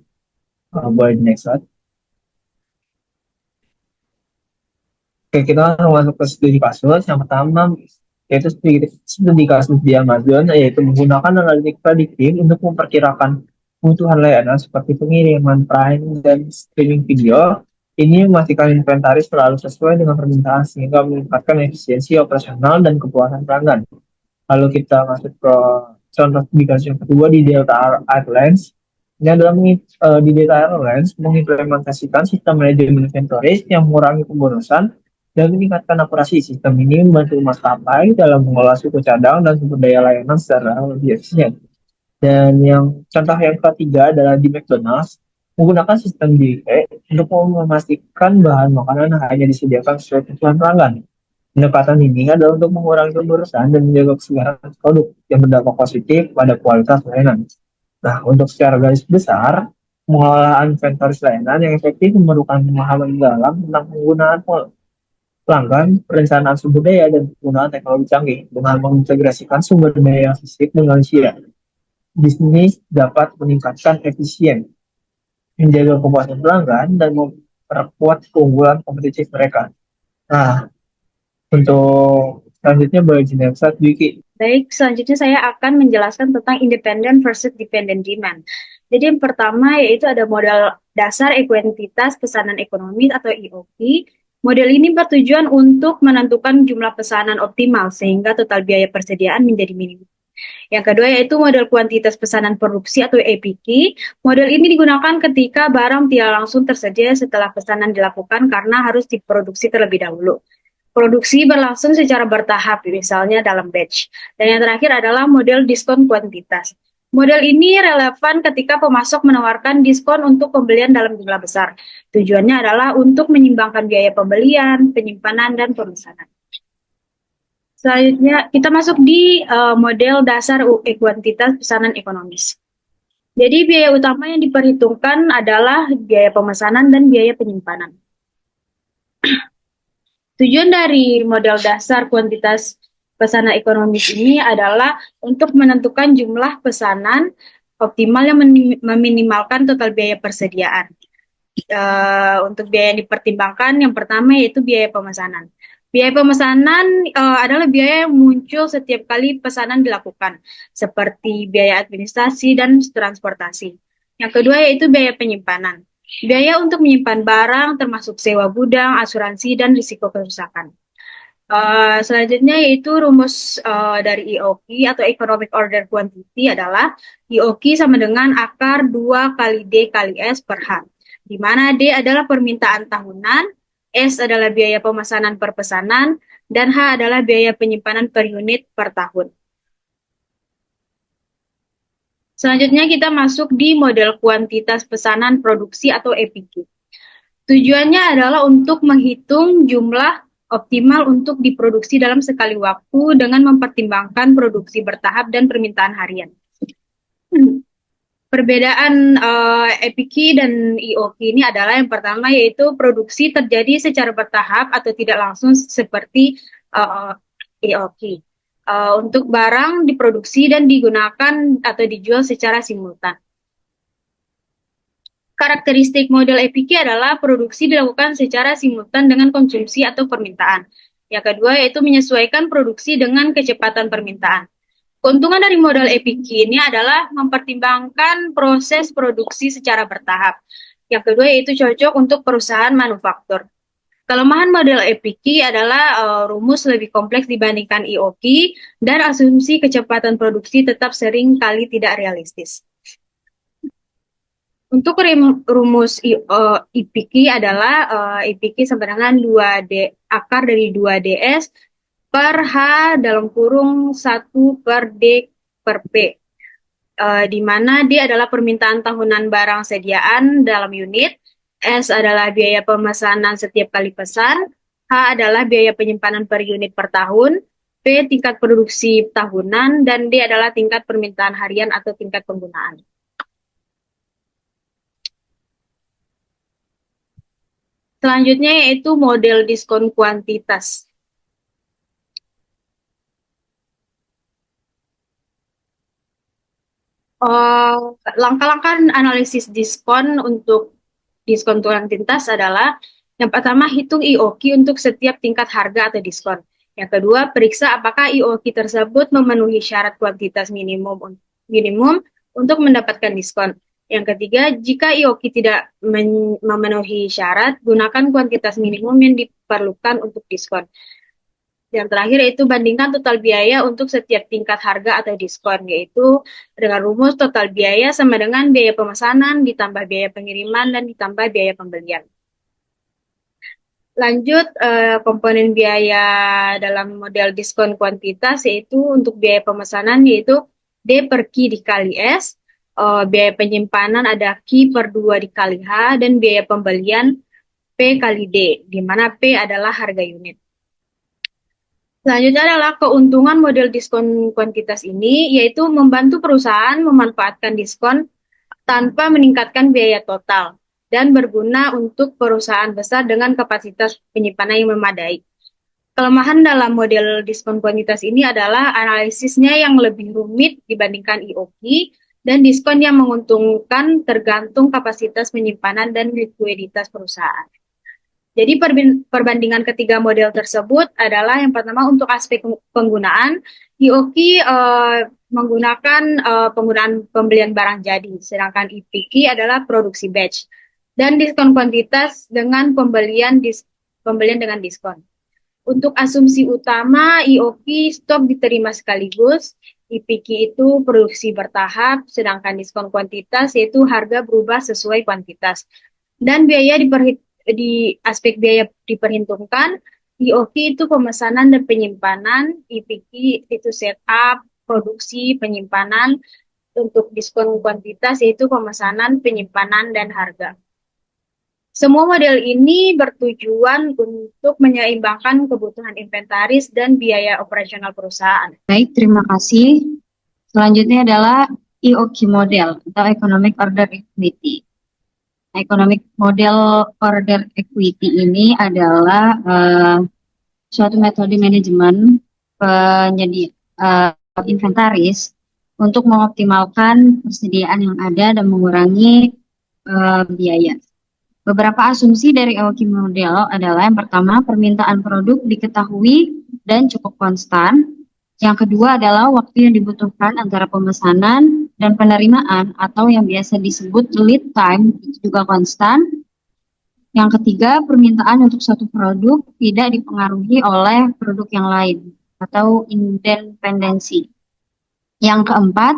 Speaker 4: Boleh next slide. Oke, kita langsung masuk ke studi kasus. Yang pertama yaitu studi kasus di Amazon, yaitu menggunakan analitik prediktif untuk memperkirakan kebutuhan layanan seperti pengiriman, Prime, dan streaming video. Ini memastikan inventaris selalu sesuai dengan permintaan sehingga meningkatkan efisiensi operasional dan kepuasan pelanggan. Lalu kita masuk ke contoh studi kasus yang kedua di Delta Airlines. Ini adalah di Delta Airlines mengimplementasikan sistem manajemen inventaris yang mengurangi pemborosan dan meningkatkan akurasi. Sistem ini membantu maskapai dalam mengolah suku cadang dan sumber daya layanan secara lebih efisien. Dan yang contoh yang ketiga adalah di McDonald's menggunakan sistem JIT untuk memastikan bahan makanan hanya disediakan sesuai kebutuhan pelanggan. Pendekatan ini adalah untuk mengurangi pemborosan dan menjaga kesegaran produk yang berdampak positif pada kualitas layanan. Nah, untuk secara garis besar, pengelolaan inventaris layanan yang efektif memerlukan pemahaman dalam tentang penggunaan pelanggan, perencanaan sumber daya, dan penggunaan teknologi canggih dengan mengintegrasikan sumber daya fisik dengan manusia. Bisnis dapat meningkatkan efisien, menjaga kepuasan pelanggan, dan memperkuat keunggulan kompetitif mereka. Nah, untuk selanjutnya boleh dijelaskan, Wiki.
Speaker 1: Baik, selanjutnya saya akan menjelaskan tentang independent versus dependent demand. Jadi yang pertama yaitu ada modal dasar ekuentitas pesanan ekonomi atau EOP. Model ini bertujuan untuk menentukan jumlah pesanan optimal sehingga total biaya persediaan menjadi minimum. Yang kedua yaitu model kuantitas pesanan produksi atau APK. Model ini digunakan ketika barang tidak langsung tersedia setelah pesanan dilakukan karena harus diproduksi terlebih dahulu. Produksi berlangsung secara bertahap, misalnya dalam batch. Dan yang terakhir adalah model diskon kuantitas. Model ini relevan ketika pemasok menawarkan diskon untuk pembelian dalam jumlah besar. Tujuannya adalah untuk menyimbangkan biaya pembelian, penyimpanan, dan pemesanan. Selanjutnya, kita masuk di model dasar kuantitas pesanan ekonomis. Jadi, biaya utama yang diperhitungkan adalah biaya pemesanan dan biaya penyimpanan. Tujuan dari model dasar kuantitas pesanan ekonomis ini adalah untuk menentukan jumlah pesanan optimal yang meminimalkan total biaya persediaan. Untuk biaya yang dipertimbangkan, yang pertama yaitu biaya pemesanan.
Speaker 5: Biaya pemesanan adalah biaya yang muncul setiap kali pesanan dilakukan, seperti biaya administrasi dan transportasi. Yang kedua yaitu biaya penyimpanan. Biaya untuk menyimpan barang termasuk sewa gudang, asuransi, dan risiko kerusakan. Selanjutnya yaitu rumus dari EOQ atau Economic Order Quantity adalah EOQ sama dengan akar 2 kali D kali S per H, di mana D adalah permintaan tahunan, S adalah biaya pemesanan per pesanan, dan H adalah biaya penyimpanan per unit per tahun. Selanjutnya kita masuk di model kuantitas pesanan produksi atau EPQ. Tujuannya adalah untuk menghitung jumlah optimal untuk diproduksi dalam sekali waktu dengan mempertimbangkan produksi bertahap dan permintaan harian. Perbedaan EPQ dan EOQ ini adalah yang pertama yaitu produksi terjadi secara bertahap atau tidak langsung seperti EOQ. Untuk barang diproduksi dan digunakan atau dijual secara simultan. Karakteristik model EPQ adalah produksi dilakukan secara simultan dengan konsumsi atau permintaan. Yang kedua yaitu menyesuaikan produksi dengan kecepatan permintaan. Keuntungan dari model EPQ ini adalah mempertimbangkan proses produksi secara bertahap. Yang kedua yaitu cocok untuk perusahaan manufaktur. Kelemahan model EPQ adalah rumus lebih kompleks dibandingkan EOQ dan asumsi kecepatan produksi tetap sering kali tidak realistis. Untuk rumus EPQ adalah EPQ sama dengan 2D, akar dari 2DS per H dalam kurung 1 per D per P. Di mana D adalah permintaan tahunan barang sediaan dalam unit, S adalah biaya pemesanan setiap kali pesan, H adalah biaya penyimpanan per unit per tahun, P tingkat produksi tahunan, dan D adalah tingkat permintaan harian atau tingkat penggunaan. Selanjutnya yaitu model diskon kuantitas. Langkah-langkah analisis diskon untuk diskon kuantitas adalah yang pertama hitung EOQ untuk setiap tingkat harga atau diskon. Yang kedua, periksa apakah EOQ tersebut memenuhi syarat kuantitas minimum untuk mendapatkan diskon. Yang ketiga, jika EOQ tidak memenuhi syarat, gunakan kuantitas minimum yang diperlukan untuk diskon. Yang terakhir yaitu bandingkan total biaya untuk setiap tingkat harga atau diskon, yaitu dengan rumus total biaya sama dengan biaya pemesanan ditambah biaya pengiriman dan ditambah biaya pembelian. Lanjut, komponen biaya dalam model diskon kuantitas yaitu untuk biaya pemesanan yaitu D per Q dikali S, biaya penyimpanan ada Q per 2 dikali H, dan biaya pembelian P kali D, di mana P adalah harga unit. Selanjutnya adalah keuntungan model diskon kuantitas ini, yaitu membantu perusahaan memanfaatkan diskon tanpa meningkatkan biaya total dan berguna untuk perusahaan besar dengan kapasitas penyimpanan yang memadai. Kelemahan dalam model diskon kuantitas ini adalah analisisnya yang lebih rumit dibandingkan EOQ, dan diskon yang menguntungkan tergantung kapasitas penyimpanan dan likuiditas perusahaan. Jadi perbandingan ketiga model tersebut adalah yang pertama untuk aspek penggunaan, EOQ menggunakan penggunaan pembelian barang jadi, sedangkan EPQ adalah produksi batch, dan diskon kuantitas dengan pembelian dengan diskon. Untuk asumsi utama, EOQ stok diterima sekaligus, EPQ itu produksi bertahap, sedangkan diskon kuantitas yaitu harga berubah sesuai kuantitas. Dan biaya di aspek biaya diperhitungkan, EOQ itu pemesanan dan penyimpanan, EPQ itu setup, produksi, penyimpanan. Untuk diskon kuantitas yaitu pemesanan, penyimpanan, dan harga. Semua model ini bertujuan untuk menyeimbangkan kebutuhan inventaris dan biaya operasional perusahaan.
Speaker 1: Baik, terima kasih. Selanjutnya adalah EOQ model atau Economic Order Equity. Economic Model Order Equity ini adalah suatu metode manajemen inventaris untuk mengoptimalkan persediaan yang ada dan mengurangi biaya. Beberapa asumsi dari EOQ model adalah yang pertama, permintaan produk diketahui dan cukup konstan. Yang kedua adalah waktu yang dibutuhkan antara pemesanan dan penerimaan atau yang biasa disebut lead time itu juga konstan. Yang ketiga, permintaan untuk suatu produk tidak dipengaruhi oleh produk yang lain atau independensi. Yang keempat,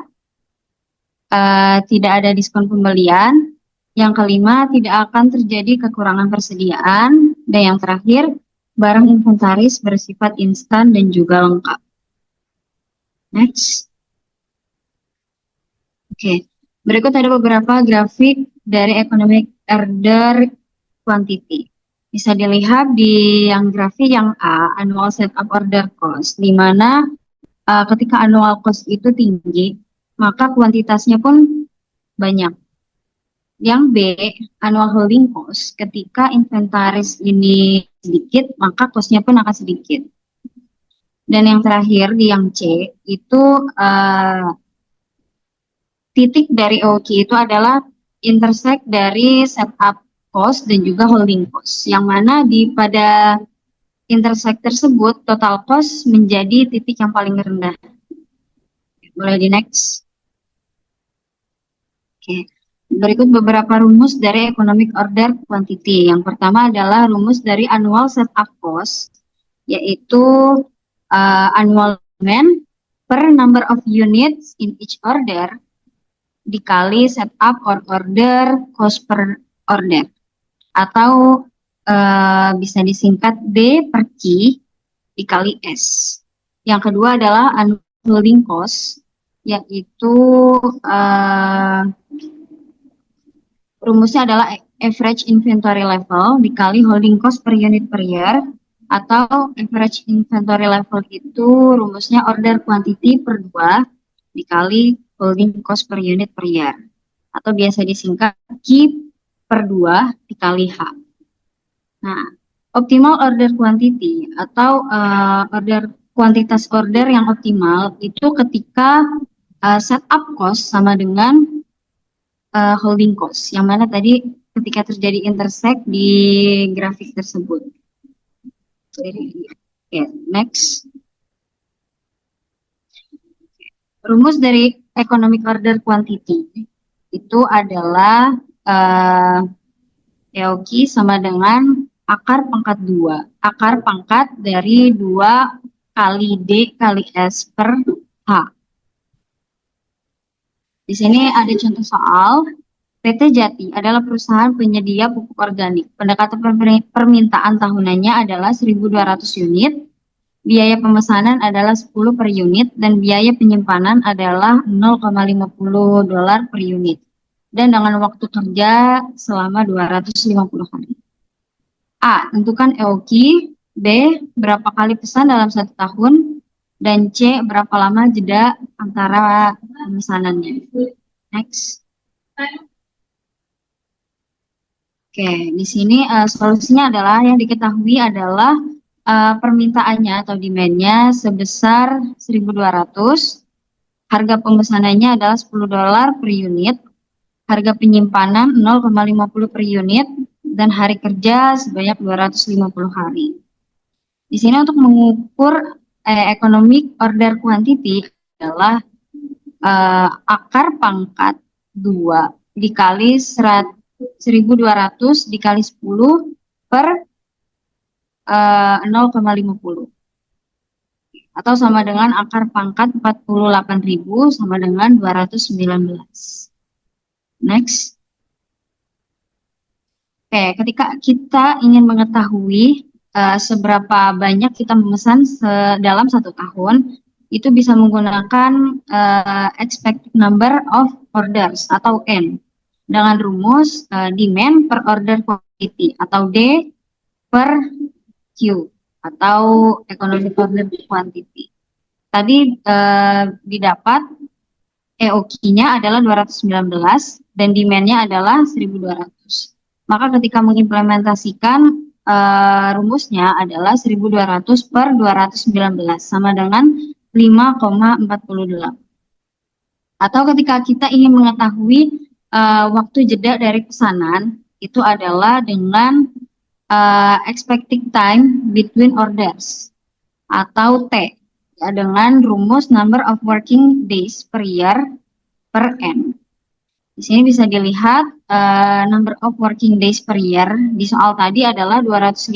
Speaker 1: tidak ada diskon pembelian. Yang kelima, tidak akan terjadi kekurangan persediaan. Dan yang terakhir, barang inventaris bersifat instan dan juga lengkap. Next. Oke, berikut ada beberapa grafik dari economic order quantity. Bisa dilihat di yang grafik yang A, annual setup order cost, di mana ketika annual cost itu tinggi, maka kuantitasnya pun banyak. Yang B, annual holding cost, ketika inventaris ini sedikit, maka cost-nya pun akan sedikit. Dan yang terakhir di yang C, itu titik dari EOQ itu adalah intersect dari setup cost dan juga holding cost, yang mana pada intersect tersebut total cost menjadi titik yang paling rendah. Boleh di next. Oke. Berikut beberapa rumus dari economic order quantity. Yang pertama adalah rumus dari annual setup cost, yaitu annual demand per number of units in each order dikali setup or order cost per order, atau bisa disingkat D per Q dikali S. Yang kedua adalah annual holding cost, yaitu rumusnya adalah average inventory level dikali holding cost per unit per year, atau average inventory level itu rumusnya order quantity per 2 dikali holding cost per unit per year, atau biasa disingkat Q per 2 dikali H. Nah, optimal order quantity atau kuantitas order yang optimal itu ketika setup cost sama dengan holding cost, yang mana tadi ketika terjadi intersect di grafik tersebut. Jadi, next. Rumus dari economic order quantity itu adalah EOQ sama dengan akar pangkat 2. Akar pangkat dari 2 kali D kali S per H. Di sini ada contoh soal. PT Jati adalah perusahaan penyedia pupuk organik. Pendekatan permintaan tahunannya adalah 1.200 unit. Biaya pemesanan adalah 10 per unit dan biaya penyimpanan adalah $0,50 per unit. Dan dengan waktu kerja selama 250 hari. A. Tentukan EOQ. B. Berapa kali pesan dalam 1 tahun. Dan C. Berapa lama jeda antara pemesanannya. Next. Oke, di sini solusinya adalah yang diketahui adalah permintaannya atau demand-nya sebesar 1.200. Harga pemesanannya adalah $10 per unit. Harga penyimpanan 0,50 per unit dan hari kerja sebanyak 250 hari. Di sini untuk mengukur economic order quantity adalah akar pangkat 2 dikali 1.200 dikali 10 per 0,50. Atau sama dengan akar pangkat 48.000 sama dengan 219. Next. Oke, ketika kita ingin mengetahui seberapa banyak kita memesan dalam 1 tahun, itu bisa menggunakan expected number of orders atau N dengan rumus demand per order quantity atau D per Q atau economic order quantity. Tadi didapat EOQ-nya adalah 219 dan demand-nya adalah 1.200. Maka ketika mengimplementasikan rumusnya adalah 1.200 per 219 sama dengan 5,48. Atau ketika kita ingin mengetahui waktu jeda dari pesanan, itu adalah dengan expected time between orders atau T, ya, dengan rumus number of working days per year per N. Di sini bisa dilihat number of working days per year di soal tadi adalah 250,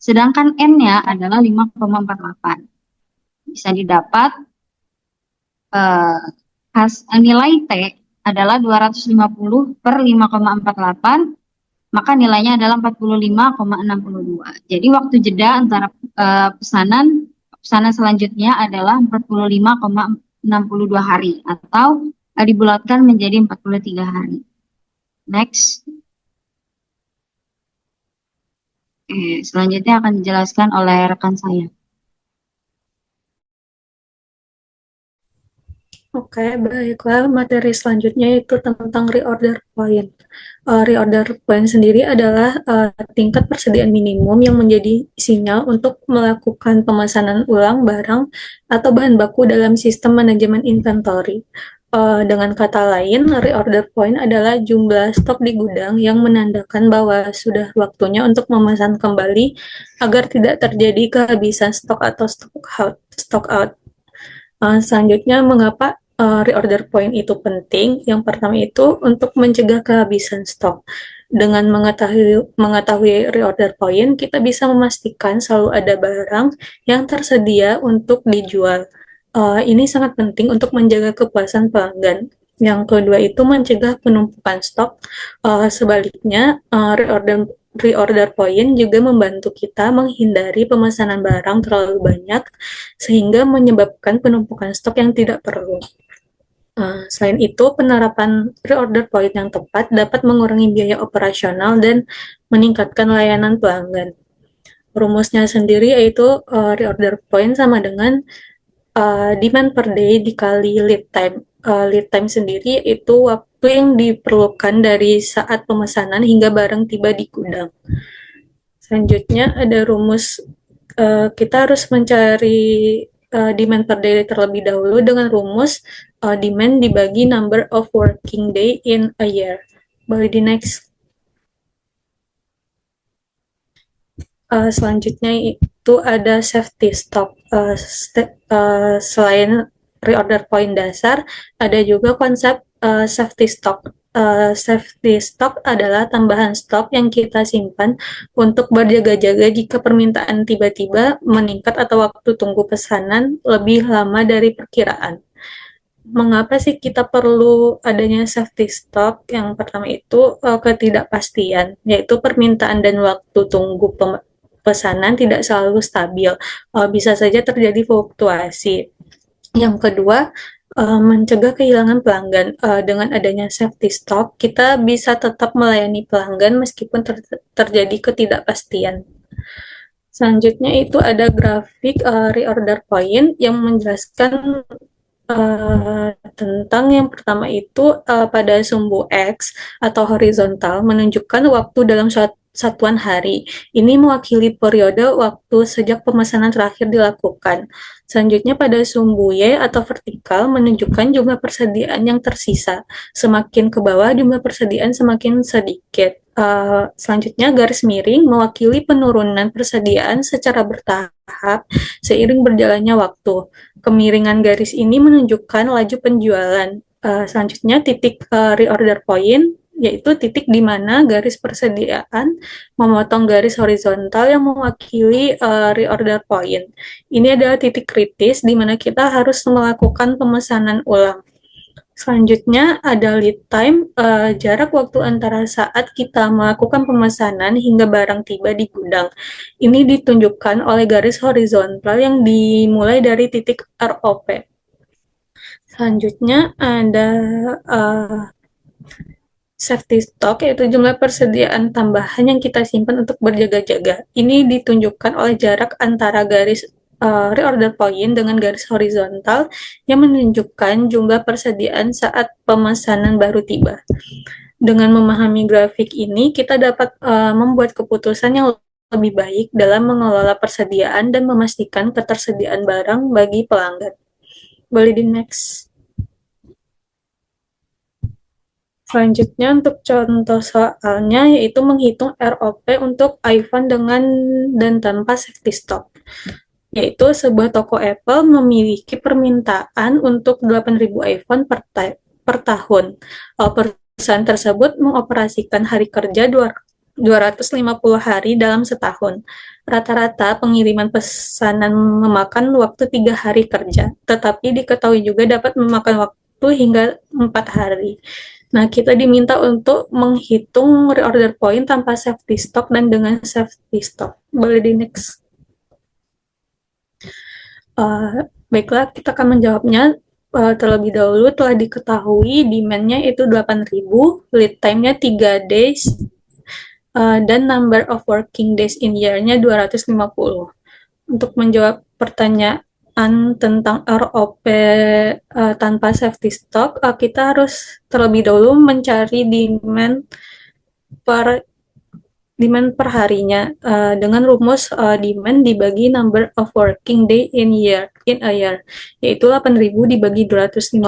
Speaker 1: sedangkan N-nya adalah 5,48. Bisa didapat nilai T adalah 250 per 5,48, maka nilainya adalah 45,62. Jadi waktu jeda antara pesanan selanjutnya adalah 45,62 hari atau dibulatkan menjadi 43 hari. Next. Selanjutnya akan dijelaskan oleh rekan saya.
Speaker 6: Oke, baiklah. Materi selanjutnya itu tentang reorder point. Reorder point sendiri adalah tingkat persediaan minimum yang menjadi sinyal untuk melakukan pemesanan ulang barang atau bahan baku dalam sistem manajemen inventory. Dengan kata lain, reorder point adalah jumlah stok di gudang yang menandakan bahwa sudah waktunya untuk memesan kembali agar tidak terjadi kehabisan stok atau stock out. Selanjutnya, mengapa reorder point itu penting? Yang pertama itu untuk mencegah kehabisan stok. Dengan mengetahui reorder point, kita bisa memastikan selalu ada barang yang tersedia untuk dijual. Ini sangat penting untuk menjaga kepuasan pelanggan. Yang kedua itu mencegah penumpukan stok. Sebaliknya, reorder point juga membantu kita menghindari pemesanan barang terlalu banyak sehingga menyebabkan penumpukan stok yang tidak perlu. Selain itu, penerapan reorder point yang tepat dapat mengurangi biaya operasional dan meningkatkan layanan pelanggan. Rumusnya sendiri yaitu reorder point sama dengan demand per day dikali lead time. Lead time sendiri itu waktu yang diperlukan dari saat pemesanan hingga barang tiba di gudang. Selanjutnya ada rumus, kita harus mencari demand per day terlebih dahulu dengan rumus demand dibagi number of working day in a year. Boleh di next. Selanjutnya itu ada safety stock. Selain reorder point dasar, ada juga konsep safety stock. Safety stock adalah tambahan stok yang kita simpan untuk berjaga-jaga jika permintaan tiba-tiba meningkat atau waktu tunggu pesanan lebih lama dari perkiraan. Mengapa sih kita perlu adanya safety stock? Yang pertama itu ketidakpastian, yaitu permintaan dan waktu tunggu pesanan tidak selalu stabil, bisa saja terjadi fluktuasi. Yang kedua, mencegah kehilangan pelanggan. Dengan adanya safety stock, kita bisa tetap melayani pelanggan meskipun terjadi ketidakpastian. Selanjutnya itu ada grafik reorder point yang menjelaskan tentang yang pertama itu pada sumbu X atau horizontal menunjukkan waktu dalam satuan hari. Ini mewakili periode waktu sejak pemesanan terakhir dilakukan. Selanjutnya pada sumbu Y atau vertikal menunjukkan jumlah persediaan yang tersisa. Semakin ke bawah jumlah persediaan semakin sedikit. Selanjutnya garis miring mewakili penurunan persediaan secara bertahap seiring berjalannya waktu. Kemiringan garis ini menunjukkan laju penjualan. Selanjutnya titik reorder point yaitu titik di mana garis persediaan memotong garis horizontal yang mewakili reorder point. Ini adalah titik kritis di mana kita harus melakukan pemesanan ulang. Selanjutnya ada lead time, jarak waktu antara saat kita melakukan pemesanan hingga barang tiba di gudang. Ini ditunjukkan oleh garis horizontal yang dimulai dari titik ROP. Selanjutnya ada safety stock, yaitu jumlah persediaan tambahan yang kita simpan untuk berjaga-jaga. Ini ditunjukkan oleh jarak antara garis reorder point dengan garis horizontal yang menunjukkan jumlah persediaan saat pemesanan baru tiba. Dengan memahami grafik ini, kita dapat membuat keputusan yang lebih baik dalam mengelola persediaan dan memastikan ketersediaan barang bagi pelanggan. Boleh di next. Selanjutnya untuk contoh soalnya yaitu menghitung ROP untuk iPhone dengan dan tanpa safety stock. Yaitu sebuah toko Apple memiliki permintaan untuk 8.000 iPhone per tahun. Perusahaan tersebut mengoperasikan hari kerja 250 hari dalam setahun. Rata-rata pengiriman pesanan memakan waktu 3 hari kerja, tetapi diketahui juga dapat memakan waktu hingga 4 hari. Nah, kita diminta untuk menghitung reorder point tanpa safety stock dan dengan safety stock. Boleh di next. Baiklah, kita akan menjawabnya. Terlebih dahulu telah diketahui demand-nya itu 8.000, lead time-nya 3 days, dan number of working days in year-nya 250. Untuk menjawab pertanyaan tentang ROP tanpa safety stock, kita harus terlebih dahulu mencari demand per harinya dengan rumus demand dibagi number of working day in a year, yaitu 8.000 dibagi 250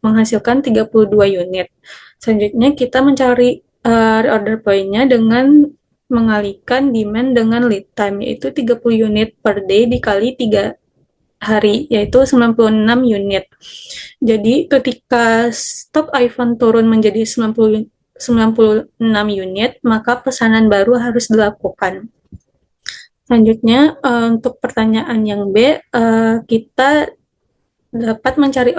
Speaker 6: menghasilkan 32 unit. Selanjutnya kita mencari reorder point-nya dengan mengalihkan demand dengan lead time, yaitu 30 unit per day dikali 3 hari, yaitu 96 unit. Jadi ketika stok iPhone turun menjadi 96 unit, maka pesanan baru harus dilakukan. Selanjutnya, untuk pertanyaan yang B, kita dapat mencari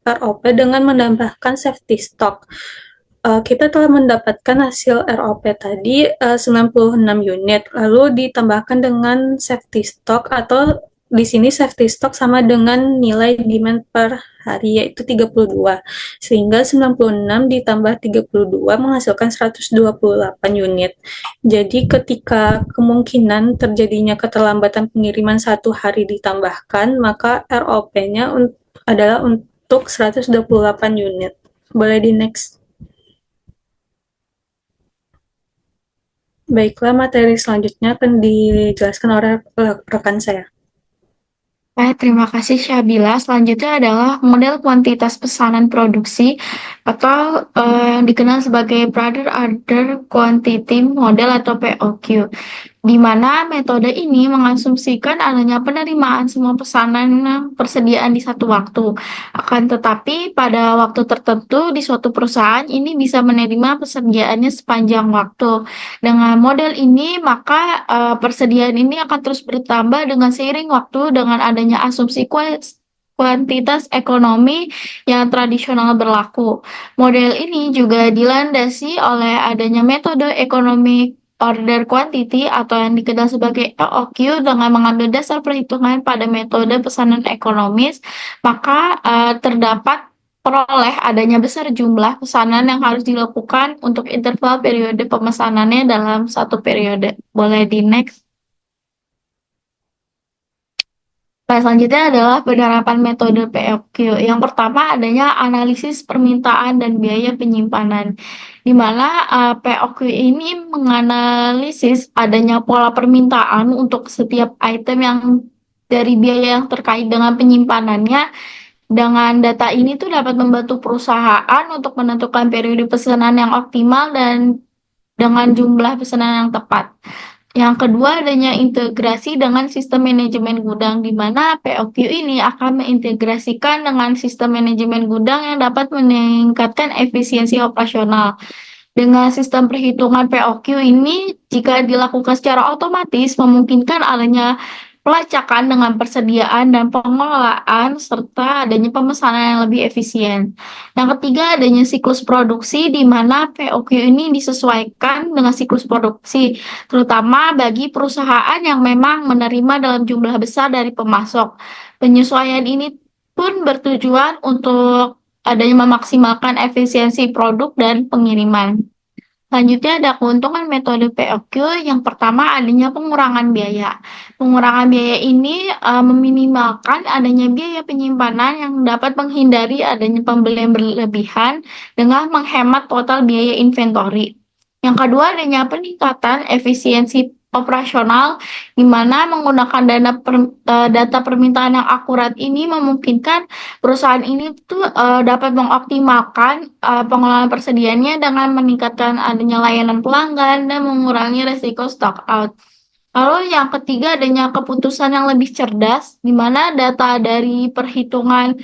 Speaker 6: ROP dengan menambahkan safety stock. Kita telah mendapatkan hasil ROP tadi 96 unit, lalu ditambahkan dengan safety stock, atau di sini safety stock sama dengan nilai demand per hari, yaitu 32. Sehingga 96 ditambah 32 menghasilkan 128 unit. Jadi ketika kemungkinan terjadinya keterlambatan pengiriman 1 hari ditambahkan, maka ROP-nya adalah untuk 128 unit. Boleh di next. Baiklah, materi selanjutnya akan dijelaskan oleh rekan saya.
Speaker 7: Baik, terima kasih Syabila. Selanjutnya adalah model kuantitas pesanan produksi atau yang dikenal sebagai Brother Order Quantity Model atau POQ, di mana metode ini mengasumsikan adanya penerimaan semua pesanan persediaan di satu waktu. Akan tetapi pada waktu tertentu di suatu perusahaan ini bisa menerima persediaannya sepanjang waktu. Dengan model ini maka persediaan ini akan terus bertambah dengan seiring waktu dengan adanya asumsi kuantitas ekonomi yang tradisional berlaku. Model ini juga dilandasi oleh adanya metode ekonomi order quantity atau yang dikenal sebagai EOQ dengan mengambil dasar perhitungan pada metode pesanan ekonomis, maka terdapat peroleh adanya besar jumlah pesanan yang harus dilakukan untuk interval periode pemesanannya dalam satu periode. Boleh di next. Nah, selanjutnya adalah penerapan metode POQ. Yang pertama adanya analisis permintaan dan biaya penyimpanan, di mana POQ ini menganalisis adanya pola permintaan untuk setiap item yang dari biaya yang terkait dengan penyimpanannya. Dengan data ini tuh dapat membantu perusahaan untuk menentukan periode pesanan yang optimal dan dengan jumlah pesanan yang tepat. Yang kedua adanya integrasi dengan sistem manajemen gudang, di mana POQ ini akan mengintegrasikan dengan sistem manajemen gudang yang dapat meningkatkan efisiensi operasional. Dengan sistem perhitungan POQ ini, jika dilakukan secara otomatis, memungkinkan adanya pelacakan dengan persediaan dan pengelolaan serta adanya pemesanan yang lebih efisien. Yang ketiga adanya siklus produksi, di mana POQ ini disesuaikan dengan siklus produksi, terutama bagi perusahaan yang memang menerima dalam jumlah besar dari pemasok. Penyesuaian ini pun bertujuan untuk adanya memaksimalkan efisiensi produk dan pengiriman. Selanjutnya ada keuntungan metode POQ. Yang pertama adanya pengurangan biaya. Pengurangan biaya ini meminimalkan adanya biaya penyimpanan yang dapat menghindari adanya pembelian berlebihan dengan menghemat total biaya inventory. Yang kedua adanya peningkatan efisiensi operasional, di mana menggunakan data permintaan yang akurat ini memungkinkan perusahaan ini tuh dapat mengoptimalkan pengelolaan persediaannya dengan meningkatkan adanya layanan pelanggan dan mengurangi resiko stock out. Lalu yang ketiga adanya keputusan yang lebih cerdas, di mana data dari perhitungan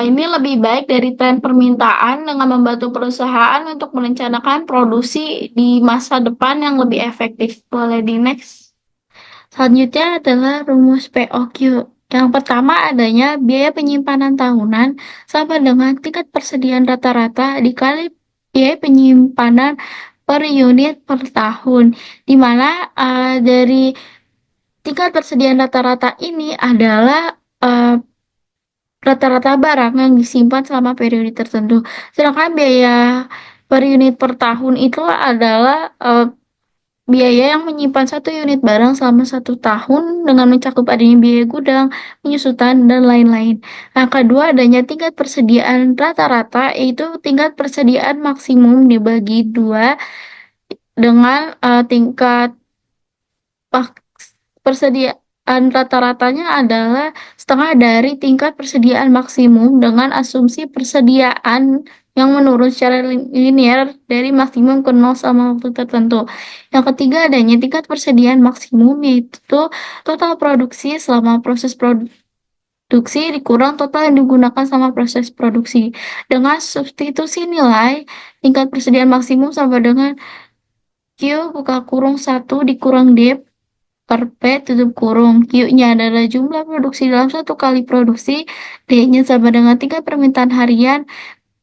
Speaker 7: ini lebih baik dari tren permintaan dengan membantu perusahaan untuk merencanakan produksi di masa depan yang lebih efektif. Boleh di next. Selanjutnya adalah rumus POQ. Yang pertama adanya biaya penyimpanan tahunan sama dengan tingkat persediaan rata-rata dikali biaya penyimpanan per unit per tahun. Di mana dari tingkat persediaan rata-rata ini adalah rata-rata barang yang disimpan selama periode tertentu. Sedangkan biaya per unit per tahun itu adalah biaya yang menyimpan satu unit barang selama 1 tahun dengan mencakup adanya biaya gudang, penyusutan, dan lain-lain. Yang kedua adanya tingkat persediaan rata-rata, yaitu tingkat persediaan maksimum dibagi 2 dengan tingkat persediaan rata-ratanya adalah setengah dari tingkat persediaan maksimum dengan asumsi persediaan yang menurun secara linear dari maksimum ke 0 sama waktu tertentu. Yang ketiga adanya tingkat persediaan maksimum, yaitu total produksi selama proses produksi dikurang total yang digunakan sama proses produksi. Dengan substitusi nilai, tingkat persediaan maksimum sama dengan Q buka kurung 1 dikurang D per P tutup kurung. Q-nya adalah jumlah produksi dalam 1 kali produksi, D-nya sama dengan tingkat permintaan harian,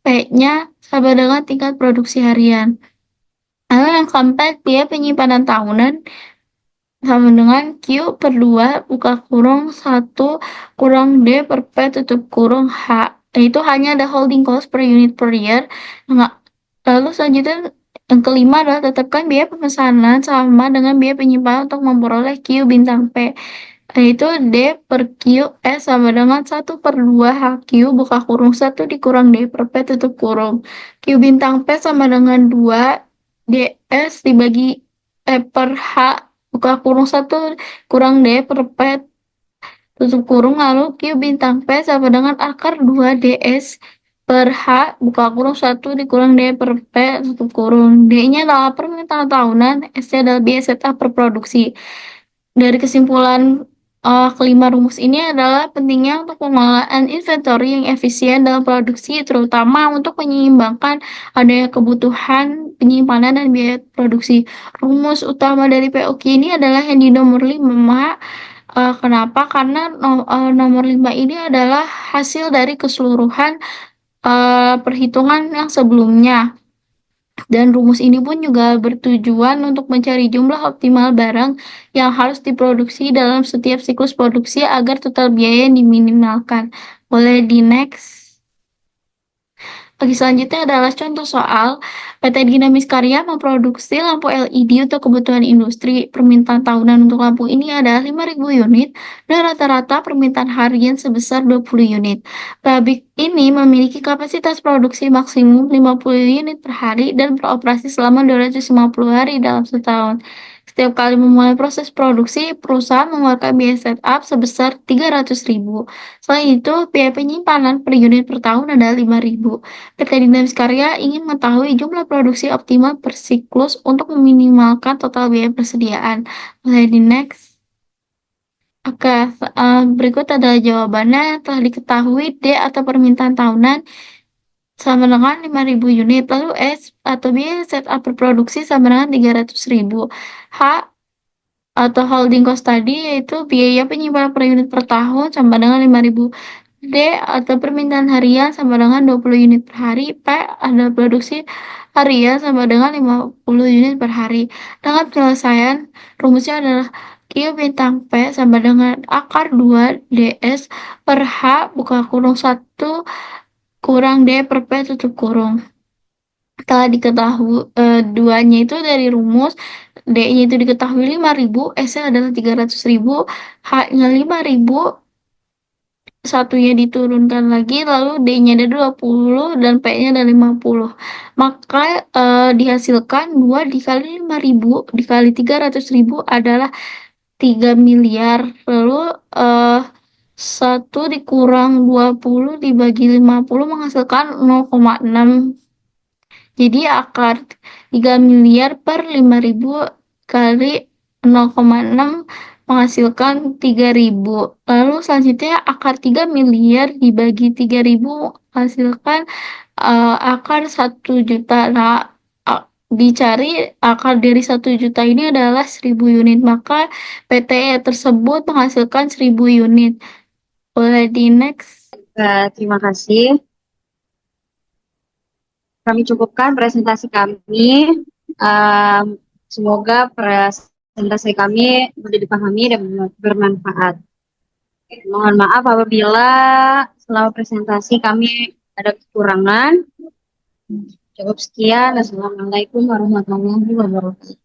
Speaker 7: P-nya sama dengan tingkat produksi harian. Lalu yang keempat, biaya penyimpanan tahunan sama dengan Q per 2 buka kurung 1 kurang D per P tutup kurung H. Itu hanya ada holding cost per unit per year. Lalu selanjutnya yang kelima adalah tetapkan biaya pemesanan sama dengan biaya penyimpanan untuk memperoleh Q bintang P, yaitu D per Q S sama dengan 1 per 2 HQ buka kurung 1 dikurang D per P tutup kurung. Q bintang P sama dengan 2 DS dibagi per H buka kurung 1 kurang D per P tutup kurung. Lalu Q bintang P sama dengan akar 2 DS per H buka kurung 1 dikurang D per P tutup kurung. D-nya adalah permintaan tahunan, S-nya adalah biaya setup per produksi. Dari kesimpulan kelima rumus ini adalah pentingnya untuk pengelolaan inventory yang efisien dalam produksi, terutama untuk menyeimbangkan adanya kebutuhan penyimpanan dan biaya produksi. Rumus utama dari POQ ini adalah yang di nomor 5. Kenapa? Karena nomor 5 ini adalah hasil dari keseluruhan perhitungan yang sebelumnya. Dan rumus ini pun juga bertujuan untuk mencari jumlah optimal barang yang harus diproduksi dalam setiap siklus produksi agar total biaya yang diminimalkan. Boleh di next. Bagi selanjutnya adalah contoh soal. PT Dinamis Karya memproduksi lampu LED untuk kebutuhan industri. Permintaan tahunan untuk lampu ini adalah 5.000 unit dan rata-rata permintaan harian sebesar 20 unit. Pabrik ini memiliki kapasitas produksi maksimum 50 unit per hari dan beroperasi selama 250 hari dalam setahun. Setiap kali memulai proses produksi, perusahaan mengeluarkan biaya setup sebesar 300.000. Selain itu, biaya penyimpanan per unit per tahun adalah 5.000. PT Dinamis Karya ingin mengetahui jumlah produksi optimal per siklus untuk meminimalkan total biaya persediaan. Mulai di next. Oke, berikut adalah jawabannya. Telah diketahui D atau permintaan tahunan sama dengan 5.000 unit. Lalu S atau biaya setup per produksi sama dengan 300.000. H atau holding cost tadi yaitu biaya penyimpanan per unit per tahun sama dengan 5.000. D atau permintaan harian sama dengan 20 unit per hari. P adalah produksi harian sama dengan 50 unit per hari. Dengan penyelesaian, rumusnya adalah Q bintang P sama dengan akar 2 DS per H buka kurung 1 kurang D per P tutup kurung. Telah diketahui duanya itu dari rumus, D-nya itu diketahui 5.000, S-nya adalah 300.000, H-nya 5.000, satunya diturunkan lagi, lalu D-nya ada 20 dan P-nya ada 50. Maka dihasilkan 2 dikali 5.000 dikali 300.000 adalah 3 miliar. Lalu 1 dikurang 20 dibagi 50 menghasilkan 0,6. Jadi akar 3 miliar per 5.000 kali 0,6 menghasilkan 3.000. Lalu selanjutnya akar 3 miliar dibagi 3.000 menghasilkan akar 1 juta. Nah, dicari akar dari 1 juta ini adalah 1.000 unit. Maka PTE tersebut menghasilkan 1.000 unit. Boleh di next.
Speaker 1: Terima kasih. Kami cukupkan presentasi kami. Semoga presentasi kami mudah dipahami dan bermanfaat. Mohon maaf apabila selama presentasi kami ada kekurangan. Cukup sekian. Assalamualaikum warahmatullahi wabarakatuh.